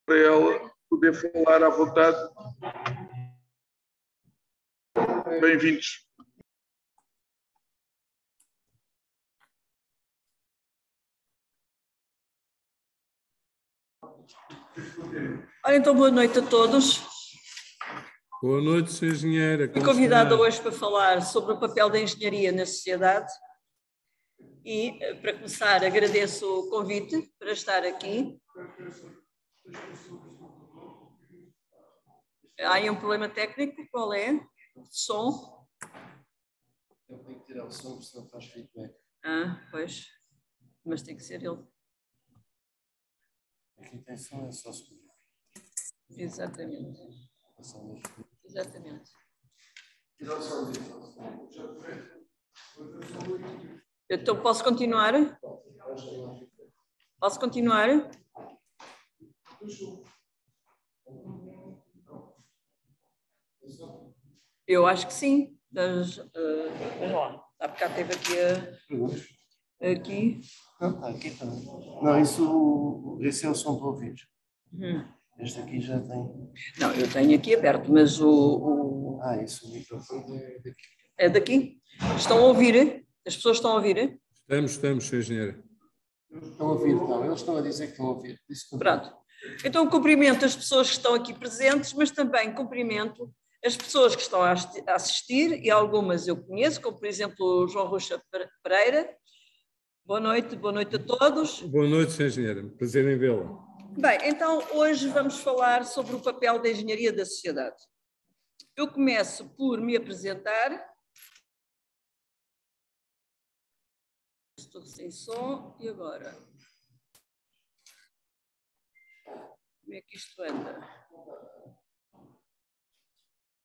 para ela poder falar à vontade. Bem-vindos. Ora, então, boa noite a todos. Boa noite, Sra. Engenheira. Fui convidada hoje para falar sobre o papel da engenharia na sociedade e, para começar, agradeço o convite para estar aqui. Há aí um problema técnico, qual é? Som? Eu tenho que tirar o som, porque senão faz feedback. Ah, pois, mas tem que ser ele. Aqui tem som, é só subir. Exatamente. Exatamente. Então, posso continuar? Posso continuar? Eu acho que sim. Vamos lá. Há bocado teve aqui. Não, aqui também. Não, esse é o som para ouvir. Este aqui já tem. Não, eu tenho aqui aberto, mas Isso, o microfone é daqui. É daqui? Estão a ouvir? As pessoas estão a ouvir? Estamos, Sra. Engenheira. Estão a ouvir, não. Eles estão a dizer que estão a ouvir. Pronto. Então, cumprimento as pessoas que estão aqui presentes, mas também cumprimento as pessoas que estão a assistir, e algumas eu conheço, como, por exemplo, o João Rocha Pereira. Boa noite a todos. Boa noite, Sra. Engenheira. Prazer em vê-la. Bem, então, hoje vamos falar sobre o papel da engenharia da sociedade. Eu começo por me apresentar. Estou sem som, e agora? Como é que isto anda?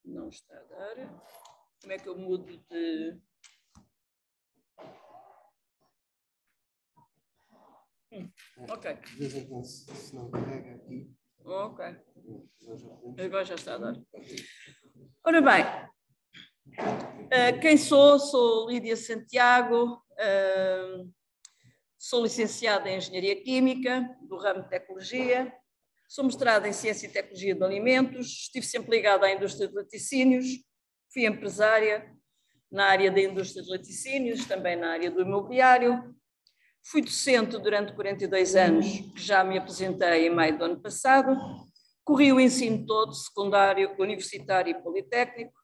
Não está a dar. Como é que eu mudo de... Ok. De vez em quando, se não carrega aqui. Ok. Agora já está a dar. Ora bem, quem sou? Sou Lídia Santiago, sou licenciada em Engenharia Química, do ramo de Tecnologia, sou mestrada em Ciência e Tecnologia de Alimentos, estive sempre ligada à indústria de laticínios, fui empresária na área da indústria de laticínios, também na área do imobiliário, fui docente durante 42 anos, que já me aposentei em maio do ano passado, corri o ensino todo, secundário, universitário e politécnico,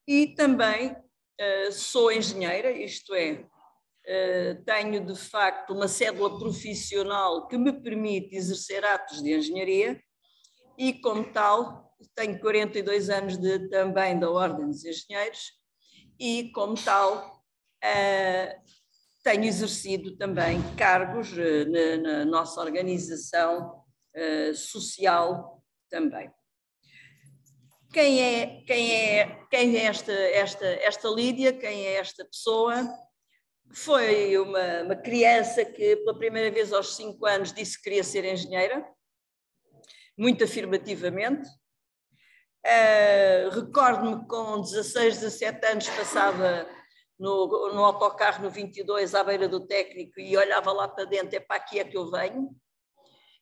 e também sou engenheira, isto é, tenho de facto uma cédula profissional que me permite exercer atos de engenharia e, como tal, tenho 42 anos também da Ordem dos Engenheiros e, como tal, tenho exercido também cargos na nossa organização social também. Quem é esta Lídia? Quem é esta pessoa? Foi uma criança que pela primeira vez aos 5 anos disse que queria ser engenheira, muito afirmativamente. Recordo-me que com 16, 17 anos passava no autocarro no 22 à beira do técnico e olhava lá para dentro, é para aqui é que eu venho.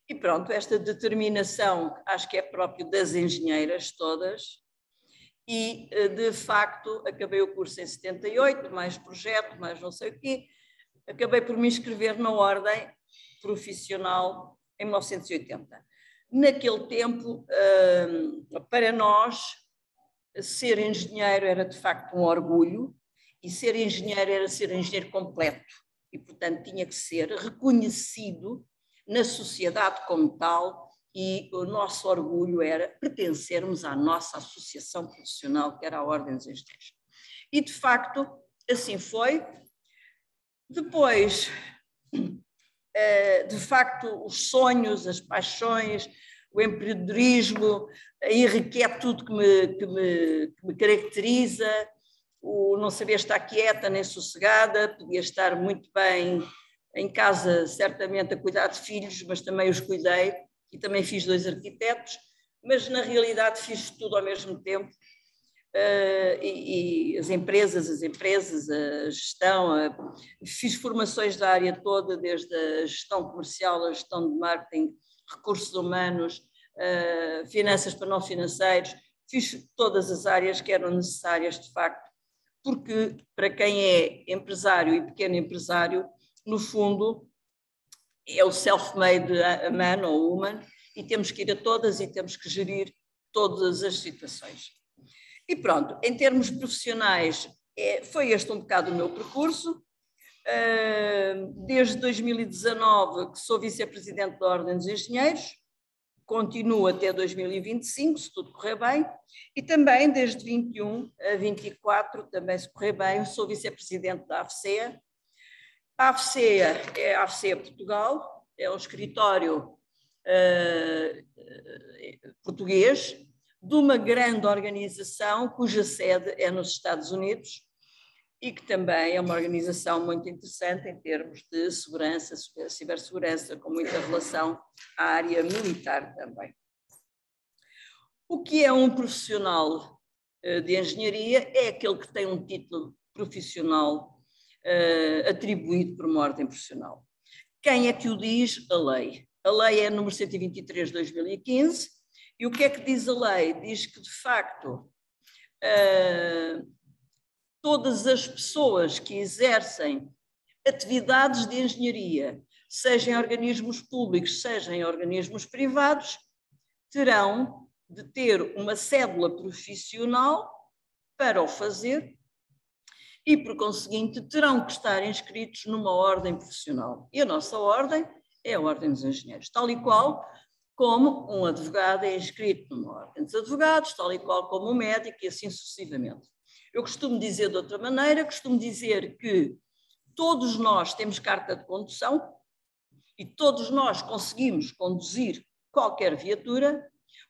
E pronto, esta determinação acho que é próprio das engenheiras todas. E, de facto, acabei o curso em 78, mais projeto, mais não sei o quê. Acabei por me inscrever na ordem profissional em 1980. Naquele tempo, para nós, ser engenheiro era, de facto, um orgulho, e ser engenheiro era ser engenheiro completo, e, portanto, tinha que ser reconhecido na sociedade como tal, e o nosso orgulho era pertencermos à nossa associação profissional, que era a Ordem dos Engenheiros. E, de facto, assim foi. Depois, de facto, os sonhos, as paixões, o empreendedorismo, a inquietude que me caracteriza, o não saber estar quieta nem sossegada, podia estar muito bem em casa, certamente, a cuidar de filhos, mas também os cuidei. E também fiz 2 arquitetos, mas na realidade fiz tudo ao mesmo tempo. E as empresas, a gestão, fiz formações da área toda, desde a gestão comercial, a gestão de marketing, recursos humanos, finanças para não financeiros, fiz todas as áreas que eram necessárias, de facto, porque para quem é empresário e pequeno empresário, no fundo, é o self-made man ou woman, e temos que ir a todas e temos que gerir todas as situações. E pronto, em termos profissionais, foi este um bocado o meu percurso. Desde 2019 que sou vice-presidente da Ordem dos Engenheiros, continuo até 2025, se tudo correr bem, e também desde 21 a 24, também se correr bem, sou vice-presidente da AFCEA. A AFCEA é a AFCEA Portugal, é um escritório português de uma grande organização cuja sede é nos Estados Unidos e que também é uma organização muito interessante em termos de segurança, cibersegurança, com muita relação à área militar também. O que é um profissional de engenharia? É aquele que tem um título profissional atribuído por uma ordem profissional. Quem é que o diz? A lei. A lei é a número 123 de 2015, e o que é que diz a lei? Diz que, de facto, todas as pessoas que exercem atividades de engenharia, seja em organismos públicos, seja em organismos privados, terão de ter uma cédula profissional para o fazer e, por conseguinte, terão que estar inscritos numa ordem profissional. E a nossa ordem é a Ordem dos Engenheiros, tal e qual como um advogado é inscrito numa ordem dos advogados, tal e qual como um médico e assim sucessivamente. Eu costumo dizer de outra maneira, costumo dizer que todos nós temos carta de condução e todos nós conseguimos conduzir qualquer viatura,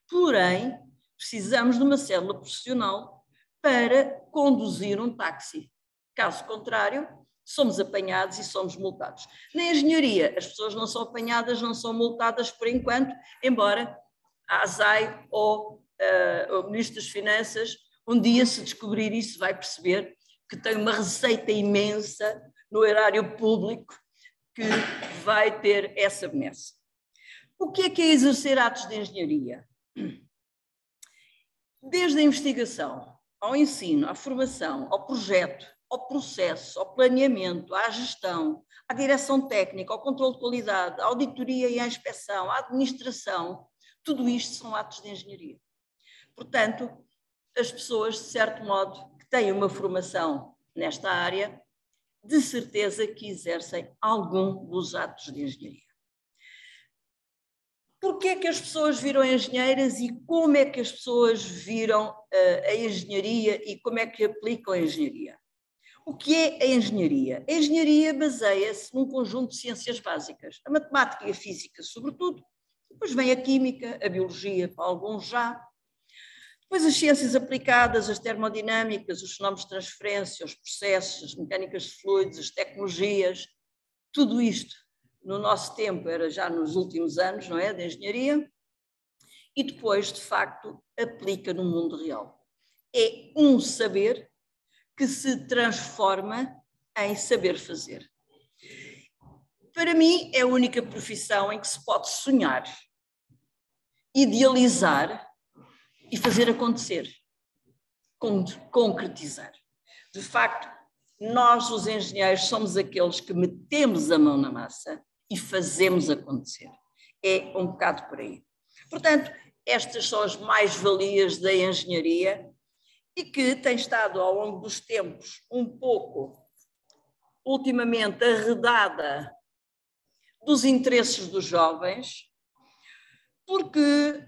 porém precisamos de uma cédula profissional para conduzir um táxi. Caso contrário, somos apanhados e somos multados. Na engenharia, as pessoas não são apanhadas, não são multadas por enquanto, embora a ASAI ou o Ministro das Finanças, um dia, se descobrir isso, vai perceber que tem uma receita imensa no erário público que vai ter essa benesse. O que é exercer atos de engenharia? Desde a investigação, ao ensino, à formação, ao projeto, ao processo, ao planeamento, à gestão, à direção técnica, ao controle de qualidade, à auditoria e à inspeção, à administração, tudo isto são atos de engenharia. Portanto, as pessoas, de certo modo, que têm uma formação nesta área, de certeza que exercem algum dos atos de engenharia. Porquê é que as pessoas viram engenheiras e como é que as pessoas viram a engenharia e como é que aplicam a engenharia? O que é a engenharia? A engenharia baseia-se num conjunto de ciências básicas, a matemática e a física, sobretudo, depois vem a química, a biologia, para alguns já, depois as ciências aplicadas, as termodinâmicas, os fenómenos de transferência, os processos, as mecânicas de fluidos, as tecnologias, tudo isto no nosso tempo era já nos últimos anos, não é, da engenharia, e depois, de facto, aplica no mundo real. É um saber que se transforma em saber fazer. Para mim, é a única profissão em que se pode sonhar, idealizar e fazer acontecer, concretizar. De facto, nós, os engenheiros, somos aqueles que metemos a mão na massa e fazemos acontecer. É um bocado por aí. Portanto, estas são as mais-valias da engenharia e que tem estado ao longo dos tempos um pouco, ultimamente, arredada dos interesses dos jovens, porque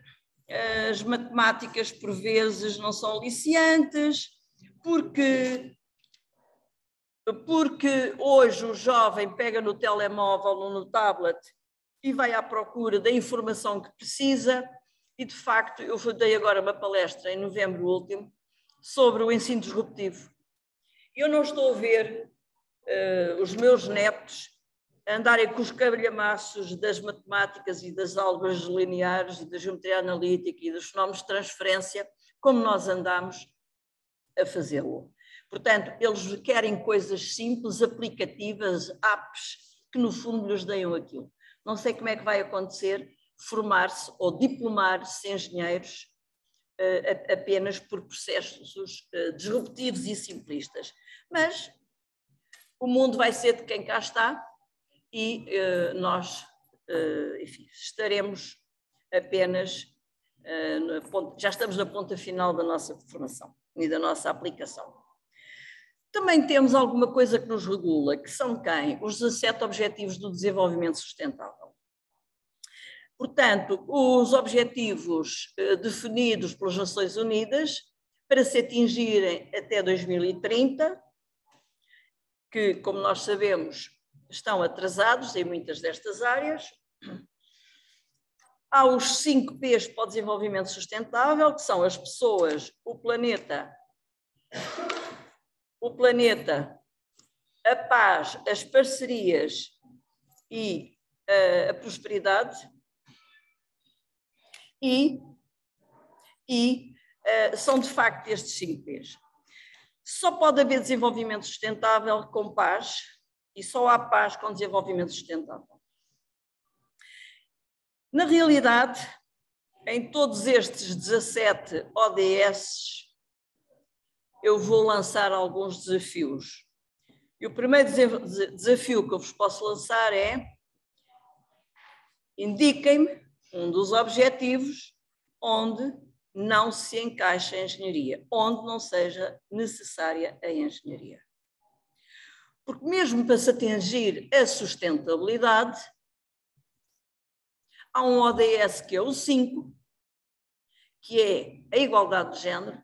as matemáticas por vezes não são aliciantes, porque hoje o jovem pega no telemóvel ou no tablet e vai à procura da informação que precisa e, de facto, eu dei agora uma palestra em novembro último sobre o ensino disruptivo. Eu não estou a ver os meus netos andarem com os calhamaços das matemáticas e das álgebras lineares e da geometria analítica e dos fenómenos de transferência como nós andamos a fazê-lo. Portanto, eles querem coisas simples, aplicativas, apps, que no fundo lhes deem aquilo. Não sei como é que vai acontecer, formar-se ou diplomar-se engenheiros apenas por processos disruptivos e simplistas. Mas o mundo vai ser de quem cá está e nós, enfim, estaremos apenas, já estamos na ponta final da nossa formação e da nossa aplicação. Também temos alguma coisa que nos regula, que são quem? Os 17 Objetivos do Desenvolvimento Sustentável. Portanto, os objetivos definidos pelas Nações Unidas para se atingirem até 2030, que, como nós sabemos, estão atrasados em muitas destas áreas. Há os 5 P's para o desenvolvimento sustentável, que são as pessoas, o planeta, a paz, as parcerias e a prosperidade. São de facto estes 5 P's. Só pode haver desenvolvimento sustentável com paz e só há paz com desenvolvimento sustentável. Na realidade, em todos estes 17 ODS, eu vou lançar alguns desafios. E o primeiro desafio que eu vos posso lançar é: indiquem-me um dos objetivos onde não se encaixa a engenharia, onde não seja necessária a engenharia. Porque mesmo para se atingir a sustentabilidade, há um ODS que é o 5, que é a igualdade de género,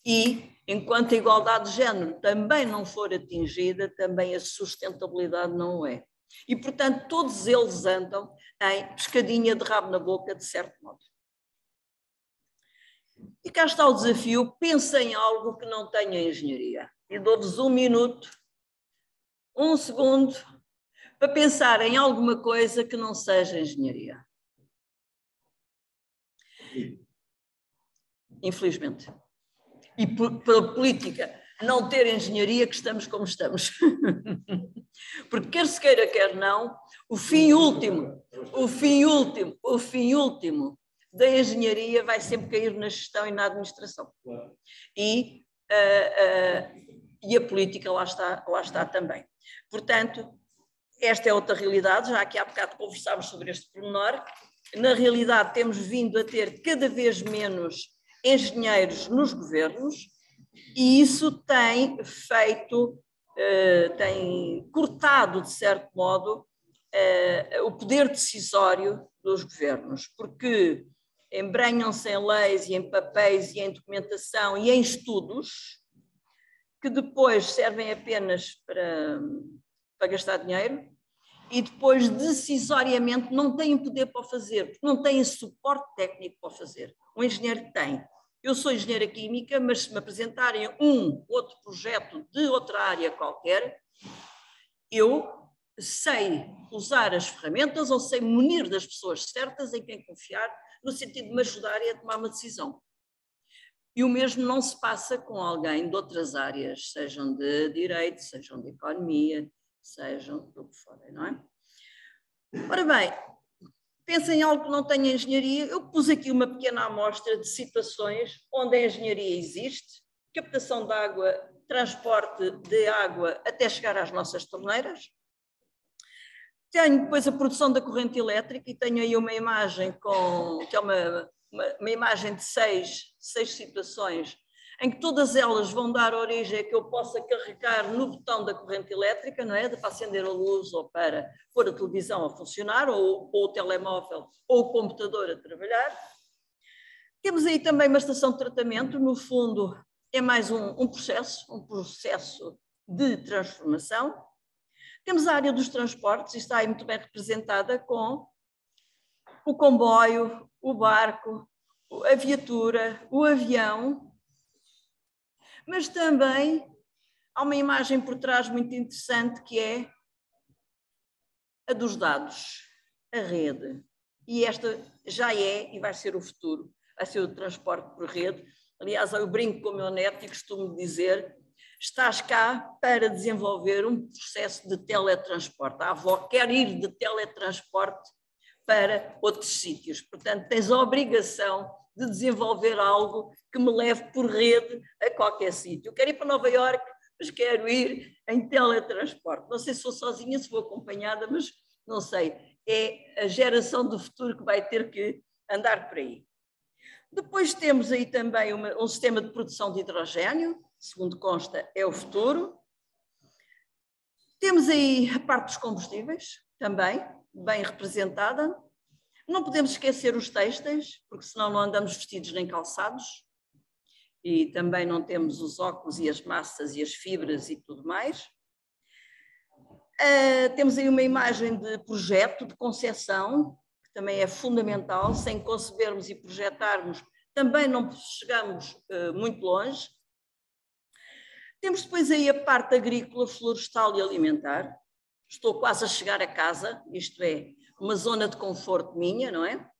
e enquanto a igualdade de género também não for atingida, também a sustentabilidade não é. E, portanto, todos eles andam em pescadinha de rabo na boca, de certo modo. E cá está o desafio: pensem em algo que não tenha engenharia. E dou-vos 1 minuto, 1 segundo, para pensar em alguma coisa que não seja engenharia. Infelizmente. E pela política não ter engenharia que estamos como estamos. Porque quer se queira, quer não, o fim último da engenharia vai sempre cair na gestão e na administração. E a política lá está também. Portanto, esta é outra realidade, já que há bocado conversámos sobre este pormenor. Na realidade, temos vindo a ter cada vez menos engenheiros nos governos, e isso tem cortado, de certo modo, o poder decisório dos governos, porque embrenham-se em leis e em papéis e em documentação e em estudos que depois servem apenas para gastar dinheiro e depois decisoriamente não têm poder para o fazer, porque não têm suporte técnico para o fazer. O engenheiro tem. Eu sou engenheira química, mas se me apresentarem outro projeto de outra área qualquer, eu sei usar as ferramentas ou sei munir das pessoas certas em quem confiar, no sentido de me ajudarem a tomar uma decisão. E o mesmo não se passa com alguém de outras áreas, sejam de direito, sejam de economia, sejam do que forem, não é? Ora bem, pensem em algo que não tenha engenharia. Eu pus aqui uma pequena amostra de situações onde a engenharia existe: captação de água, transporte de água até chegar às nossas torneiras. Tenho depois a produção da corrente elétrica e tenho aí uma imagem que é uma imagem de seis situações em que todas elas vão dar origem a que eu possa carregar no botão da corrente elétrica, não é? Para acender a luz ou para pôr a televisão a funcionar, ou o telemóvel ou o computador a trabalhar. Temos aí também uma estação de tratamento, no fundo é mais um processo de transformação. Temos a área dos transportes, e está aí muito bem representada com o comboio, o barco, a viatura, o avião, mas também há uma imagem por trás muito interessante que é a dos dados, a rede. E esta já é e vai ser o futuro, vai ser o transporte por rede. Aliás, eu brinco com o meu neto e costumo dizer: estás cá para desenvolver um processo de teletransporte. A avó quer ir de teletransporte para outros sítios. Portanto, tens a obrigação de desenvolver algo que me leve por rede a qualquer sítio. Eu quero ir para Nova Iorque, mas quero ir em teletransporte. Não sei se sou sozinha, se vou acompanhada, mas não sei. É a geração do futuro que vai ter que andar por aí. Depois temos aí também um sistema de produção de hidrogénio, segundo consta, é o futuro. Temos aí a parte dos combustíveis, também, bem representada. Não podemos esquecer os têxteis, porque senão não andamos vestidos nem calçados. E também não temos os óculos e as massas e as fibras e tudo mais. Temos aí uma imagem de projeto, de concepção, que também é fundamental. Sem concebermos e projetarmos, também não chegamos muito longe. Temos depois aí a parte agrícola, florestal e alimentar. Estou quase a chegar a casa, isto é, uma zona de conforto minha, não é?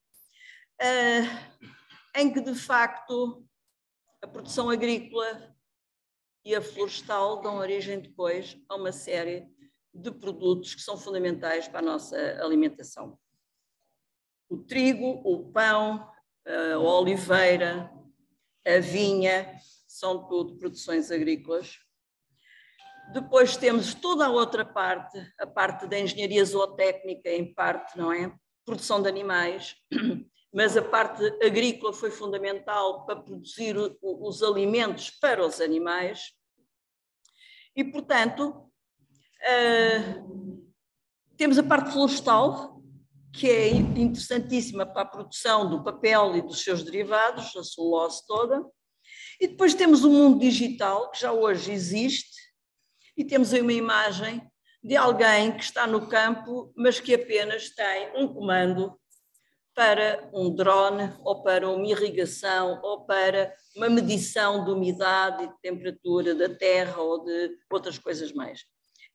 Em que, de facto, a produção agrícola e a florestal dão origem depois a uma série de produtos que são fundamentais para a nossa alimentação. O trigo, o pão, a oliveira, a vinha, são tudo produções agrícolas. Depois temos toda a outra parte, a parte da engenharia zootécnica, em parte, não é? Produção de animais, mas a parte agrícola foi fundamental para produzir os alimentos para os animais. E, portanto, temos a parte florestal, que é interessantíssima para a produção do papel e dos seus derivados, a celulose toda. E depois temos o mundo digital, que já hoje existe, e temos aí uma imagem de alguém que está no campo, mas que apenas tem um comando para um drone, ou para uma irrigação, ou para uma medição de umidade e de temperatura da terra, ou de outras coisas mais.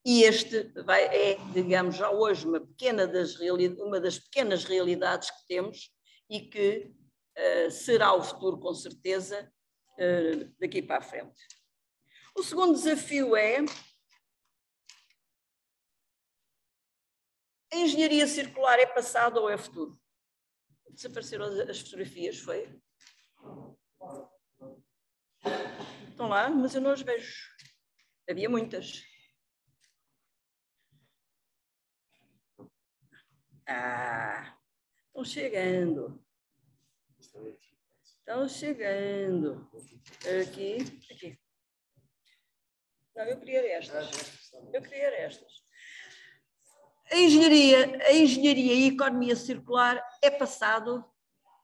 E este é, digamos, já hoje uma das pequenas realidades que temos e que será o futuro, com certeza, daqui para a frente. O segundo desafio é a engenharia circular é passado ou é futuro? Desapareceram as fotografias, foi? Estão lá, mas eu não as vejo. Havia muitas. Estão chegando. Estão chegando. Aqui. Não, eu queria estas. A engenharia e a economia circular é passado,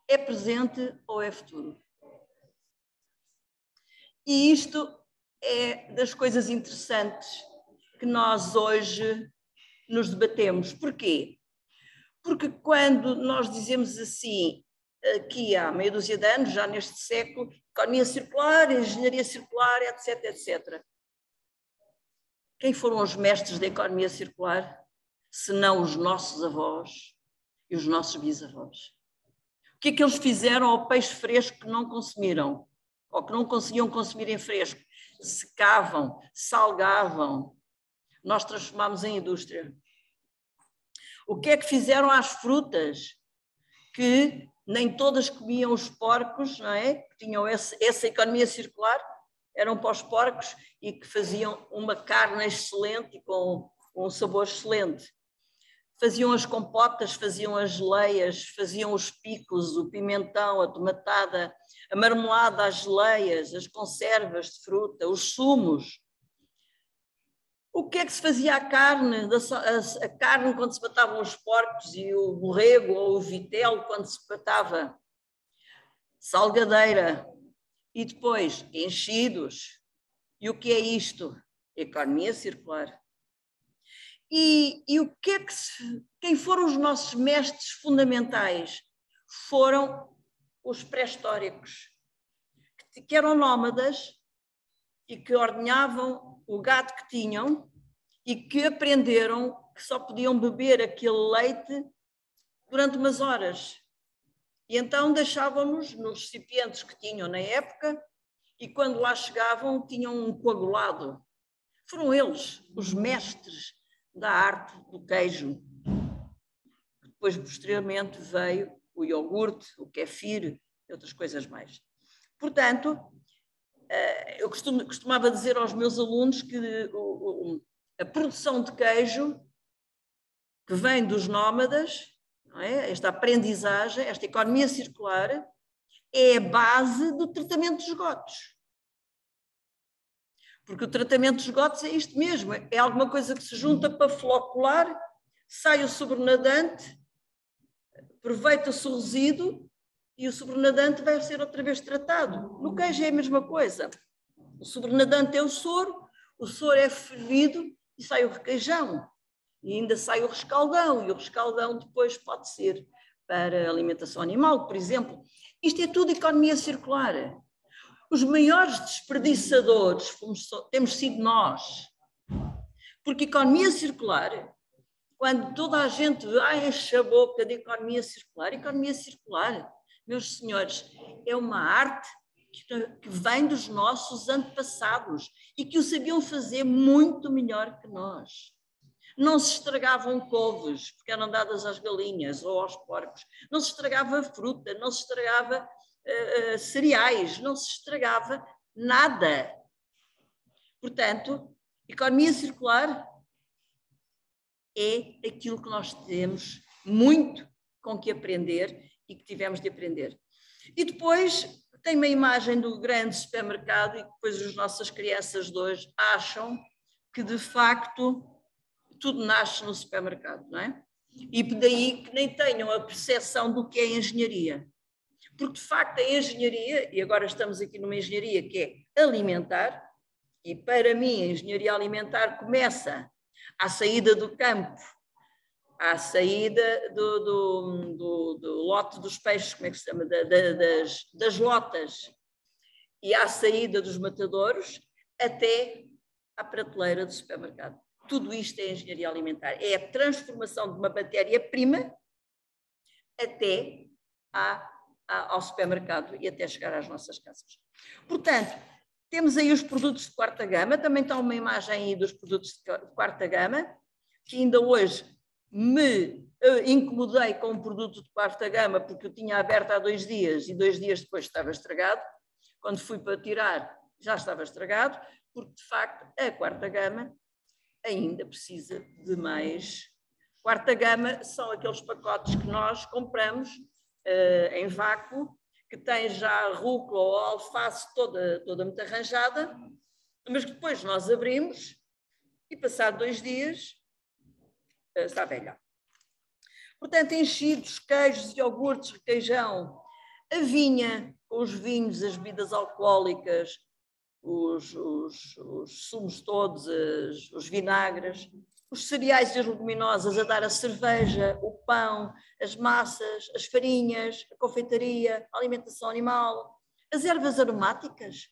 é presente ou é futuro? E isto é das coisas interessantes que nós hoje nos debatemos. Porquê? Porque quando nós dizemos assim, aqui há meia dúzia de anos, já neste século, economia circular, engenharia circular, etc, etc. Quem foram os mestres da economia circular? Senão os nossos avós e os nossos bisavós. O que é que eles fizeram ao peixe fresco que não consumiram? Ou que não conseguiam consumir em fresco? Secavam, salgavam. Nós transformámos em indústria. O que é que fizeram às frutas? Que nem todas comiam os porcos, não é? Que tinham essa economia circular, eram para os porcos e que faziam uma carne excelente e com um sabor excelente. Faziam as compotas, faziam as geleias, faziam os picos, o pimentão, a tomatada, a marmelada, as geleias, as conservas de fruta, os sumos. O que é que se fazia à carne? A carne quando se matavam os porcos e o borrego ou o vitelo quando se matava? Salgadeira. E depois, enchidos. E o que é isto? Economia circular. E o que é que quem foram os nossos mestres fundamentais? Foram os pré-históricos, que eram nómadas e que ordenhavam o gado que tinham e que aprenderam que só podiam beber aquele leite durante umas horas. E então deixavam-nos nos recipientes que tinham na época e quando lá chegavam tinham um coagulado. Foram eles, os mestres da arte do queijo. depois, posteriormente, veio o iogurte, o kefir e outras coisas mais. Portanto, eu costumava dizer aos meus alunos que a produção de queijo que vem dos nómadas, não é? Esta aprendizagem, esta economia circular, é a base do tratamento de esgotos. Porque o tratamento de esgotos é isto mesmo, é alguma coisa que se junta para flocular, sai o sobrenadante, aproveita-se o resíduo e o sobrenadante vai ser outra vez tratado. No queijo é a mesma coisa. O sobrenadante é o soro é fervido e sai o requeijão. E ainda sai o rescaldão, e o rescaldão depois pode ser para alimentação animal, por exemplo. Isto é tudo economia circular. Os maiores desperdiçadores temos sido nós. Porque economia circular, quando toda a gente enche a boca de economia circular, meus senhores, é uma arte que vem dos nossos antepassados e que o sabiam fazer muito melhor que nós. Não se estragavam couves, porque eram dadas às galinhas ou aos porcos. Não se estragava fruta, não se estragava cereais, não se estragava nada. Portanto, economia circular é aquilo que nós temos muito com que aprender e que tivemos de aprender. E depois tem uma imagem do grande supermercado e depois as nossas crianças de hoje acham que, de facto, tudo nasce no supermercado, não é? E daí que nem tenham a percepção do que é engenharia. Porque, de facto, a engenharia, e agora estamos aqui numa engenharia que é alimentar, e para mim a engenharia alimentar começa à saída do campo, à saída do lote dos peixes, como é que se chama? Das lotas, e à saída dos matadouros até à prateleira do supermercado. Tudo isto é engenharia alimentar. É a transformação de uma matéria-prima até ao supermercado e até chegar às nossas casas. Portanto, temos aí os produtos de quarta gama, também está uma imagem aí dos produtos de quarta gama, que ainda hoje me incomodei com um produto de quarta gama porque eu tinha aberto há 2 dias e 2 dias depois estava estragado. Quando fui para tirar já estava estragado, porque de facto a quarta gama ainda precisa de mais. Quarta gama são aqueles pacotes que nós compramos em vácuo, que tem já a rúcula ou a alface toda muito arranjada, mas que depois nós abrimos e passado 2 dias está velha. Portanto, enchidos, queijos, iogurtes, requeijão, a vinha, os vinhos, as bebidas alcoólicas, os sumos todos, os vinagres, os cereais e as leguminosas a dar a cerveja, o pão, as massas, as farinhas, a confeitaria, a alimentação animal, as ervas aromáticas,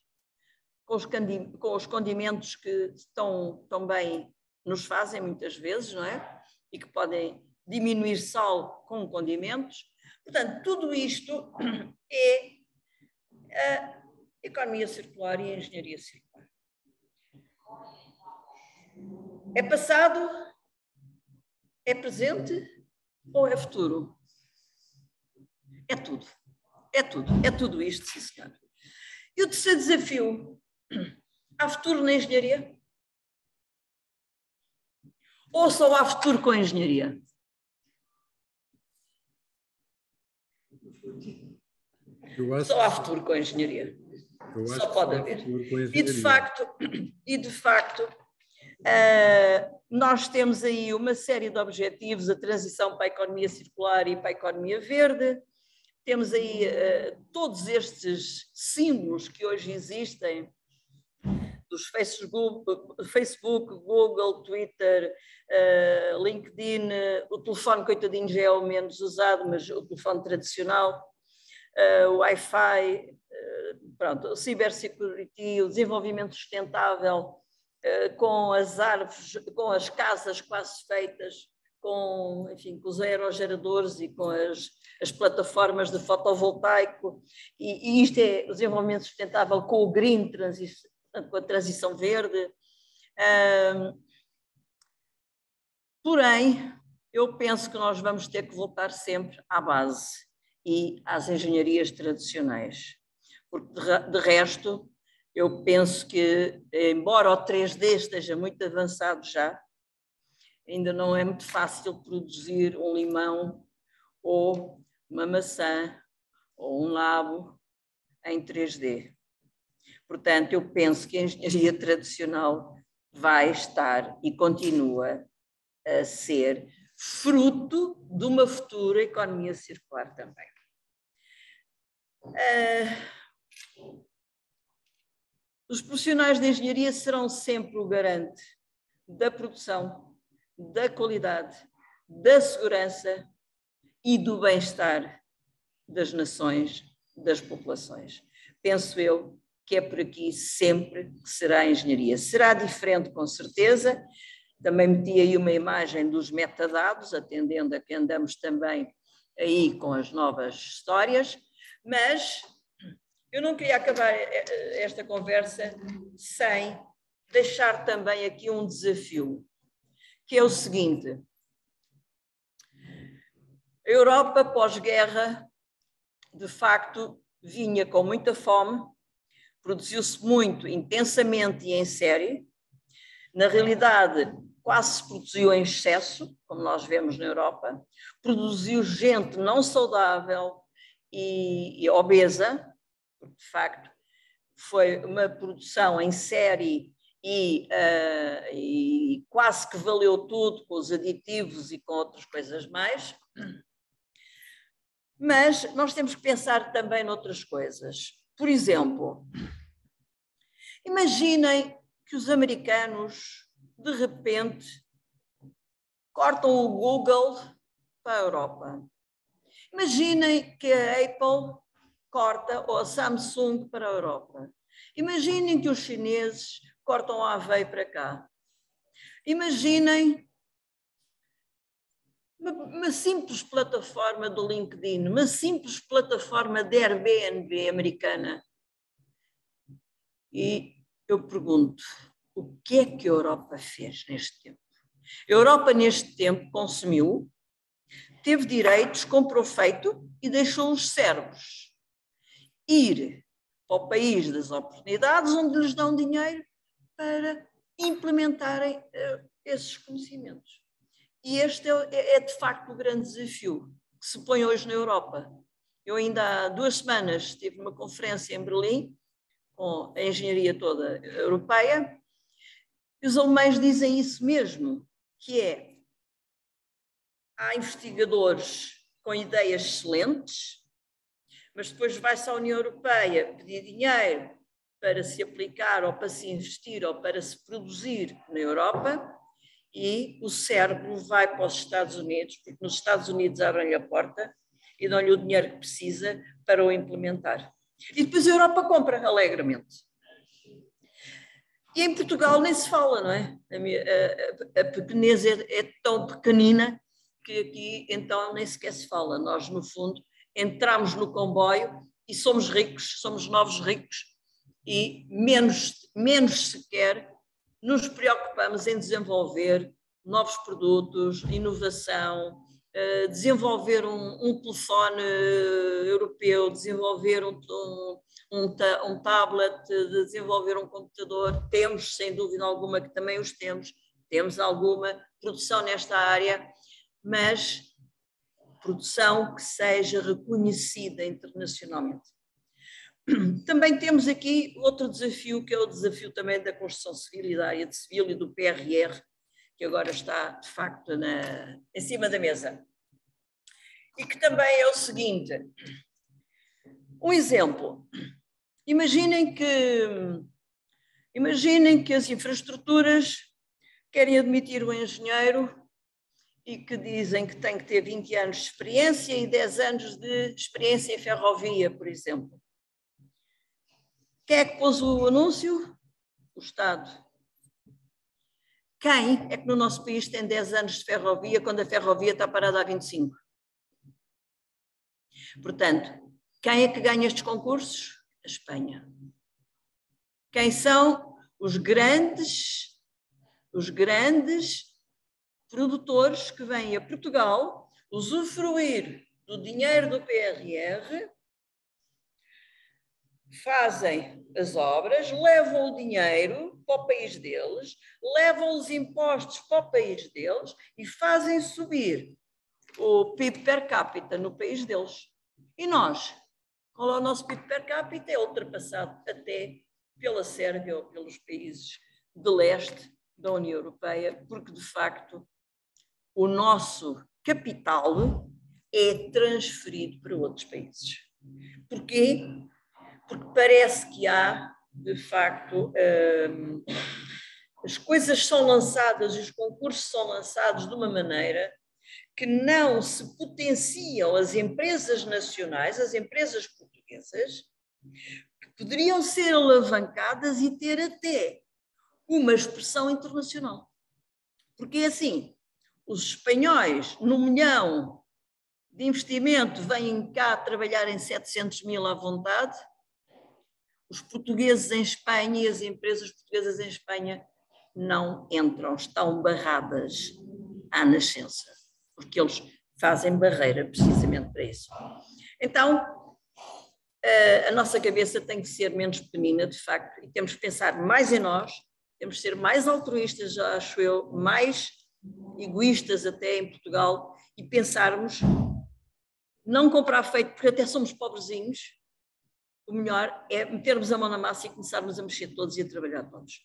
com os condimentos que tão bem nos fazem muitas vezes, não é? E que podem diminuir sal com condimentos. Portanto, tudo isto é a economia circular e a engenharia circular. É passado? É presente? Ou é futuro? É tudo. É tudo. É tudo isto, sim, senhor. E o terceiro desafio? Há futuro na engenharia? Ou só há futuro com a engenharia? Só há futuro com a engenharia. Só pode haver. E de facto, nós temos aí uma série de objetivos, a transição para a economia circular e para a economia verde. Temos aí todos estes símbolos que hoje existem, dos Facebook, Google, Twitter, LinkedIn, o telefone, coitadinho, já é o menos usado, mas o telefone tradicional, o Wi-Fi, pronto, o cybersecurity, o desenvolvimento sustentável, com as árvores, com as casas quase feitas, com os aerogeradores e com as plataformas de fotovoltaico, e isto é o desenvolvimento sustentável com o green, com a transição verde. Porém, eu penso que nós vamos ter que voltar sempre à base e às engenharias tradicionais, porque de resto eu penso que, embora o 3D esteja muito avançado já, ainda não é muito fácil produzir um limão ou uma maçã ou um nabo em 3D. Portanto, eu penso que a engenharia tradicional vai estar e continua a ser fruto de uma futura economia circular também. Os profissionais de engenharia serão sempre o garante da produção, da qualidade, da segurança e do bem-estar das nações, das populações. Penso eu que é por aqui sempre que será a engenharia. Será diferente, com certeza. Também meti aí uma imagem dos metadados, atendendo a que andamos também aí com as novas histórias, mas eu não queria acabar esta conversa sem deixar também aqui um desafio, que é o seguinte: a Europa pós-guerra, de facto, vinha com muita fome, produziu-se muito, intensamente e em série. Na realidade, quase se produziu em excesso, como nós vemos na Europa. Produziu gente não saudável e obesa, porque, de facto, foi uma produção em série e quase que valeu tudo com os aditivos e com outras coisas mais. Mas nós temos que pensar também noutras coisas. Por exemplo, imaginem que os americanos, de repente, cortam o Google para a Europa. Imaginem que a Apple corta, ou a Samsung, para a Europa. Imaginem que os chineses cortam a Huawei para cá. Imaginem uma simples plataforma do LinkedIn, uma simples plataforma de Airbnb americana. E eu pergunto, o que é que a Europa fez neste tempo? A Europa, neste tempo, consumiu, teve direitos, comprou feito e deixou os servos ir para o país das oportunidades, onde lhes dão dinheiro para implementarem esses conhecimentos. E este é de facto o grande desafio que se põe hoje na Europa. Eu ainda há 2 semanas estive numa conferência em Berlim, com a engenharia toda europeia, e os alemães dizem isso mesmo, que é, há investigadores com ideias excelentes, mas depois vai-se à União Europeia pedir dinheiro para se aplicar ou para se investir ou para se produzir na Europa, e o cérebro vai para os Estados Unidos, porque nos Estados Unidos abrem-lhe a porta e dão-lhe o dinheiro que precisa para o implementar. E depois a Europa compra alegremente. E em Portugal nem se fala, não é? A pequenez é tão pequenina que aqui então nem sequer se fala. Nós, no fundo, entramos no comboio e somos ricos, somos novos ricos, e menos sequer nos preocupamos em desenvolver novos produtos, inovação, desenvolver um telefone europeu, desenvolver um tablet, desenvolver um computador. Temos, sem dúvida alguma, que também os temos alguma produção nesta área, mas produção que seja reconhecida internacionalmente. Também temos aqui outro desafio, que é o desafio também da construção civil e da área de civil e do PRR, que agora está, de facto, em cima da mesa. E que também é o seguinte, um exemplo, imaginem que as infraestruturas querem admitir um engenheiro e que dizem que tem que ter 20 anos de experiência e 10 anos de experiência em ferrovia, por exemplo. Quem é que pôs o anúncio? O Estado. Quem é que no nosso país tem 10 anos de ferrovia quando a ferrovia está parada há 25? Portanto, quem é que ganha estes concursos? A Espanha. Quem são os grandes produtores que vêm a Portugal usufruir do dinheiro do PRR, fazem as obras, levam o dinheiro para o país deles, levam os impostos para o país deles e fazem subir o PIB per capita no país deles. E nós? Qual é o nosso PIB per capita? É ultrapassado até pela Sérvia ou pelos países de leste da União Europeia, porque, de facto, o nosso capital é transferido para outros países. Porquê? Porque parece que há, de facto, as coisas são lançadas e os concursos são lançados de uma maneira que não se potenciam as empresas nacionais, as empresas portuguesas, que poderiam ser alavancadas e ter até uma expressão internacional. Porque é assim, os espanhóis, no milhão de investimento, vêm cá trabalhar em 700 mil à vontade. Os portugueses em Espanha e as empresas portuguesas em Espanha não entram, estão barradas à nascença, porque eles fazem barreira precisamente para isso. Então, a nossa cabeça tem que ser menos pequenina, de facto, e temos que pensar mais em nós, temos que ser mais altruístas, acho eu, mais egoístas até em Portugal, e pensarmos, não comprar feito, porque até somos pobrezinhos, o melhor é metermos a mão na massa e começarmos a mexer todos e a trabalhar todos.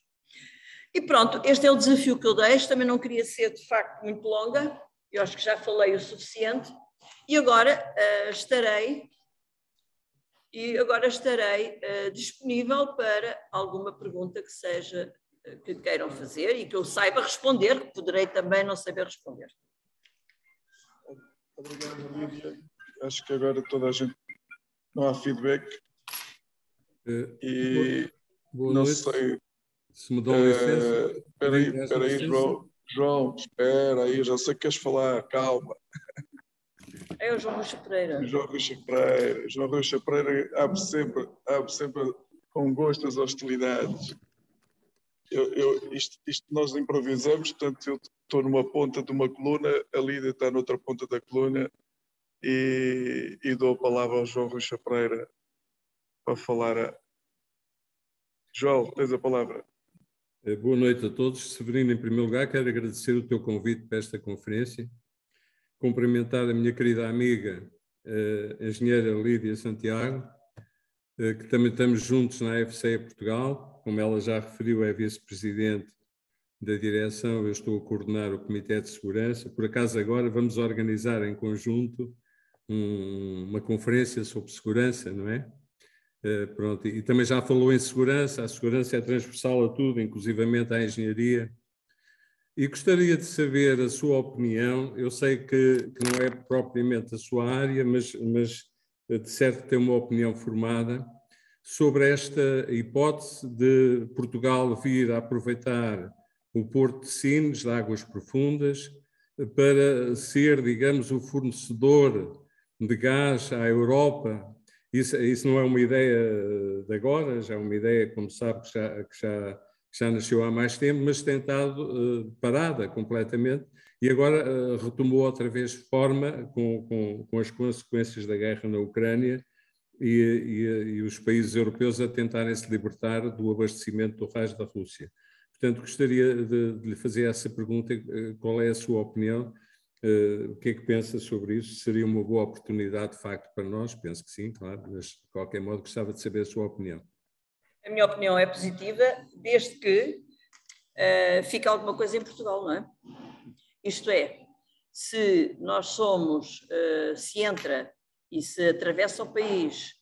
E pronto, este é o desafio que eu deixo, também não queria ser de facto muito longa, eu acho que já falei o suficiente, e agora estarei disponível para alguma pergunta que queiram fazer e que eu saiba responder, que poderei também não saber responder. Obrigado, Lídia. Acho que agora toda a gente... Não há feedback. E boa não noite. sei... Se me dão licença. Espera aí, João, espera aí, já sei que queres falar, calma. É o João Rocha Pereira. João Rocha Pereira abre sempre com gosto as hostilidades. Isto nós improvisamos, portanto eu estou numa ponta de uma coluna, a Lídia está noutra ponta da coluna e dou a palavra ao João Rocha Pereira para falar. João, tens a palavra. Boa noite a todos. Severino, em primeiro lugar, quero agradecer o teu convite para esta conferência, cumprimentar a minha querida amiga, a engenheira Lídia Santiago, que também estamos juntos na AFCE Portugal, como ela já referiu, é vice-presidente da direção, eu estou a coordenar o Comitê de Segurança. Por acaso agora vamos organizar em conjunto uma conferência sobre segurança, não é? Pronto, e também já falou em segurança, a segurança é transversal a tudo, inclusivamente à engenharia. E gostaria de saber a sua opinião, eu sei que não é propriamente a sua área, mas de certo tem uma opinião formada sobre esta hipótese de Portugal vir a aproveitar o Porto de Sines, de águas profundas, para ser, digamos, o fornecedor de gás à Europa. Isso não é uma ideia de agora, já é uma ideia, como sabe, que já nasceu há mais tempo, mas tem estado parada completamente e agora retomou outra vez forma com as consequências da guerra na Ucrânia e os países europeus a tentarem se libertar do abastecimento do gás da Rússia. Portanto, gostaria de lhe fazer essa pergunta, qual é a sua opinião? O que é que pensa sobre isso? Seria uma boa oportunidade, de facto, para nós? Penso que sim, claro, mas de qualquer modo gostava de saber a sua opinião. A minha opinião é positiva, desde que fique alguma coisa em Portugal, não é? Isto é, se nós somos, se entra e se atravessa o país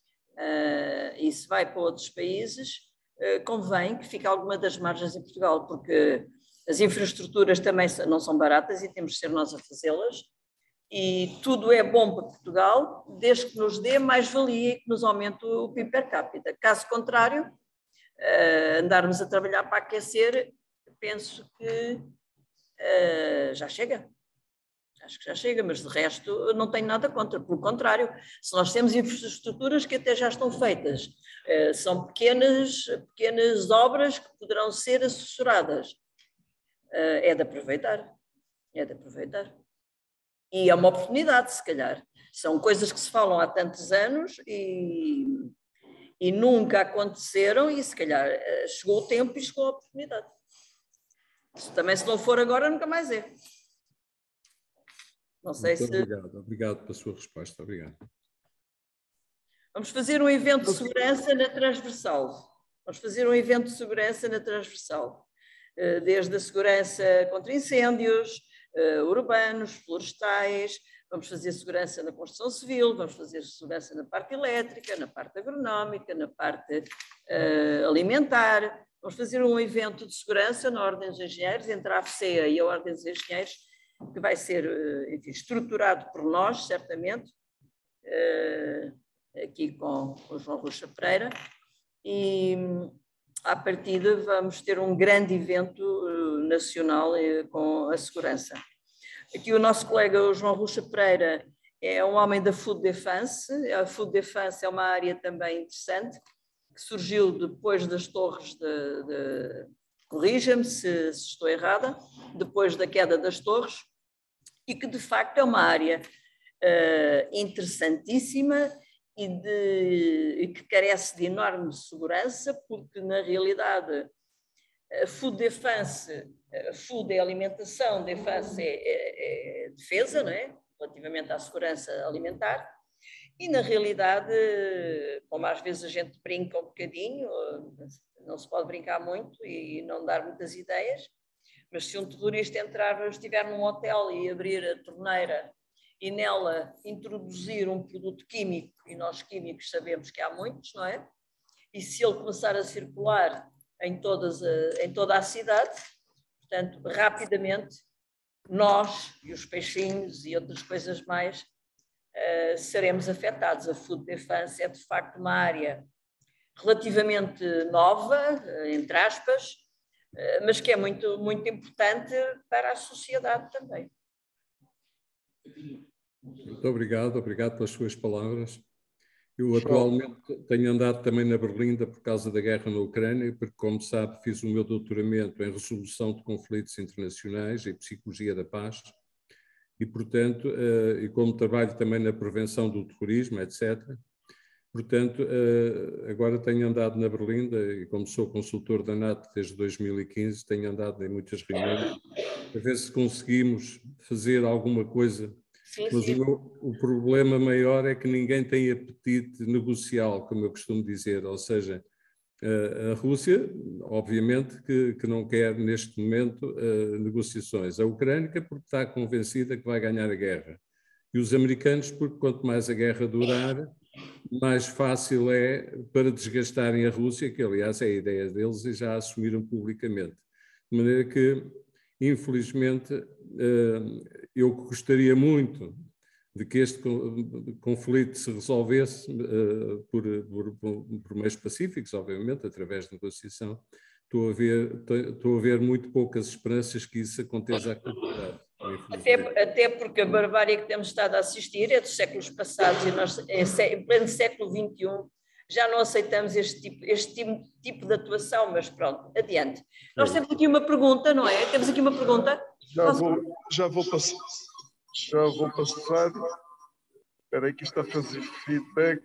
e se vai para outros países, convém que fique alguma das margens em Portugal, porque as infraestruturas também não são baratas e temos de ser nós a fazê-las, e tudo é bom para Portugal, desde que nos dê mais-valia e que nos aumente o PIB per capita. Caso contrário, andarmos a trabalhar para aquecer, penso que já chega. Acho que já chega, mas de resto não tenho nada contra. Pelo contrário, se nós temos infraestruturas que até já estão feitas, são pequenas obras que poderão ser assessoradas. É de aproveitar. É de aproveitar. E é uma oportunidade, se calhar. São coisas que se falam há tantos anos e nunca aconteceram e se calhar chegou o tempo e chegou a oportunidade. Também se não for agora, nunca mais é. Não sei Muito se... Obrigado pela sua resposta. Obrigado. Vamos fazer um evento de segurança na transversal. Desde a segurança contra incêndios, urbanos, florestais, vamos fazer segurança na construção civil, vamos fazer segurança na parte elétrica, na parte agronómica, na parte alimentar. Vamos fazer um evento de segurança na Ordem dos Engenheiros, entre a AFCEA e a Ordem dos Engenheiros, que vai ser, enfim, estruturado por nós, certamente, aqui com o João Rocha Pereira, e à partida vamos ter um grande evento nacional com a segurança. Aqui o nosso colega o João Rocha Pereira é um homem da Food Defense. A Food Defense é uma área também interessante, que surgiu depois das torres corrija-me se estou errada, depois da queda das torres, e que de facto é uma área interessantíssima e que carece de enorme segurança, porque na realidade a Food Defense, food é alimentação, defense é defesa, não é? Relativamente à segurança alimentar, e na realidade, como às vezes a gente brinca um bocadinho, não se pode brincar muito e não dar muitas ideias, mas se um terrorista estiver num hotel e abrir a torneira e nela introduzir um produto químico, e nós químicos sabemos que há muitos, não é? E se ele começar a circular em toda a cidade, portanto, rapidamente, nós e os peixinhos e outras coisas mais seremos afetados. A Food Defense é, de facto, uma área relativamente nova, entre aspas, mas que é muito, muito importante para a sociedade também. Muito obrigado pelas suas palavras. Eu atualmente tenho andado também na Berlinda por causa da guerra na Ucrânia, porque, como sabe, fiz o meu doutoramento em resolução de conflitos internacionais e psicologia da paz, e, portanto, e como trabalho também na prevenção do terrorismo, etc., portanto, agora tenho andado na Berlinda e, como sou consultor da NATO desde 2015, tenho andado em muitas reuniões a ver se conseguimos fazer alguma coisa. Sim, mas sim. o problema maior é que ninguém tem apetite negocial, como eu costumo dizer, ou seja, a Rússia, obviamente, que não quer neste momento negociações. A Ucrânia porque está convencida que vai ganhar a guerra. E os americanos porque quanto mais a guerra durar, mais fácil é para desgastarem a Rússia, que aliás é a ideia deles e já assumiram publicamente. De maneira que, infelizmente, eu gostaria muito de que este conflito se resolvesse por meios pacíficos, obviamente, através de negociação. Estou a ver muito poucas esperanças que isso aconteça a curto prazo. Até porque a barbárie que temos estado a assistir é dos séculos passados e nós, em pleno século XXI, já não aceitamos este tipo de atuação, mas pronto, adiante. Nós temos aqui uma pergunta, não é? Temos aqui uma pergunta. Já vou passar. Espera aí que está a fazer feedback.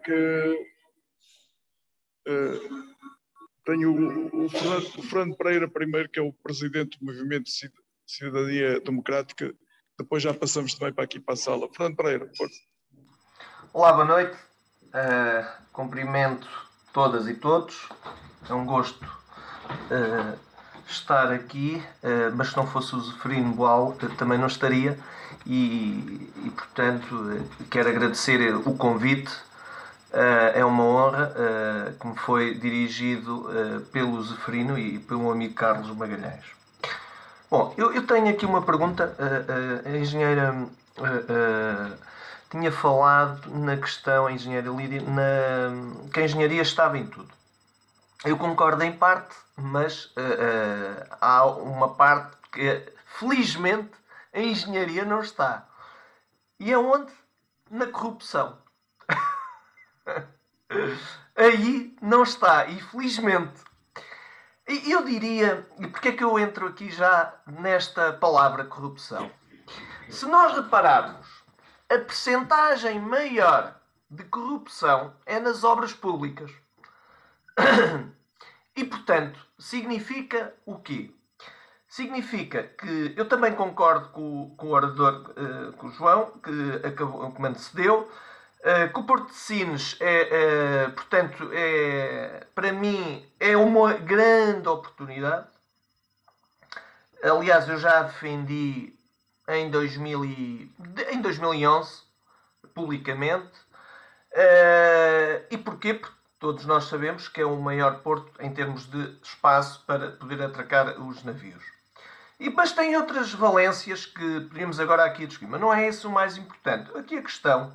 Tenho o Fernando Pereira primeiro, que é o presidente do Movimento de Cidadania Democrática. Depois já passamos também para aqui para a sala. Fernando Pereira, força. Olá, boa noite. Cumprimento todas e todos. É um gosto estar aqui, mas se não fosse o Zeferino Boal, também não estaria. E portanto, quero agradecer o convite. É uma honra que me foi dirigido pelo Zeferino e pelo amigo Carlos Magalhães. Bom, eu tenho aqui uma pergunta. A engenheira tinha falado na questão, a engenheira Lídia, que a engenharia estava em tudo. Eu concordo em parte, mas há uma parte que, felizmente, a engenharia não está. E é onde? Na corrupção. Aí não está, e felizmente. Eu diria, e porque é que eu entro aqui já nesta palavra corrupção? Se nós repararmos, a percentagem maior de corrupção é nas obras públicas. E, portanto, significa o quê? Significa que eu também concordo com o orador, com o João, que me antecedeu, que o Porto de Sines portanto, para mim, é uma grande oportunidade. Aliás, eu já a defendi em 2011, publicamente. E porquê? Porque todos nós sabemos que é o maior porto em termos de espaço para poder atracar os navios. Mas tem outras valências que podemos agora aqui discutir, mas não é esse o mais importante. Aqui a questão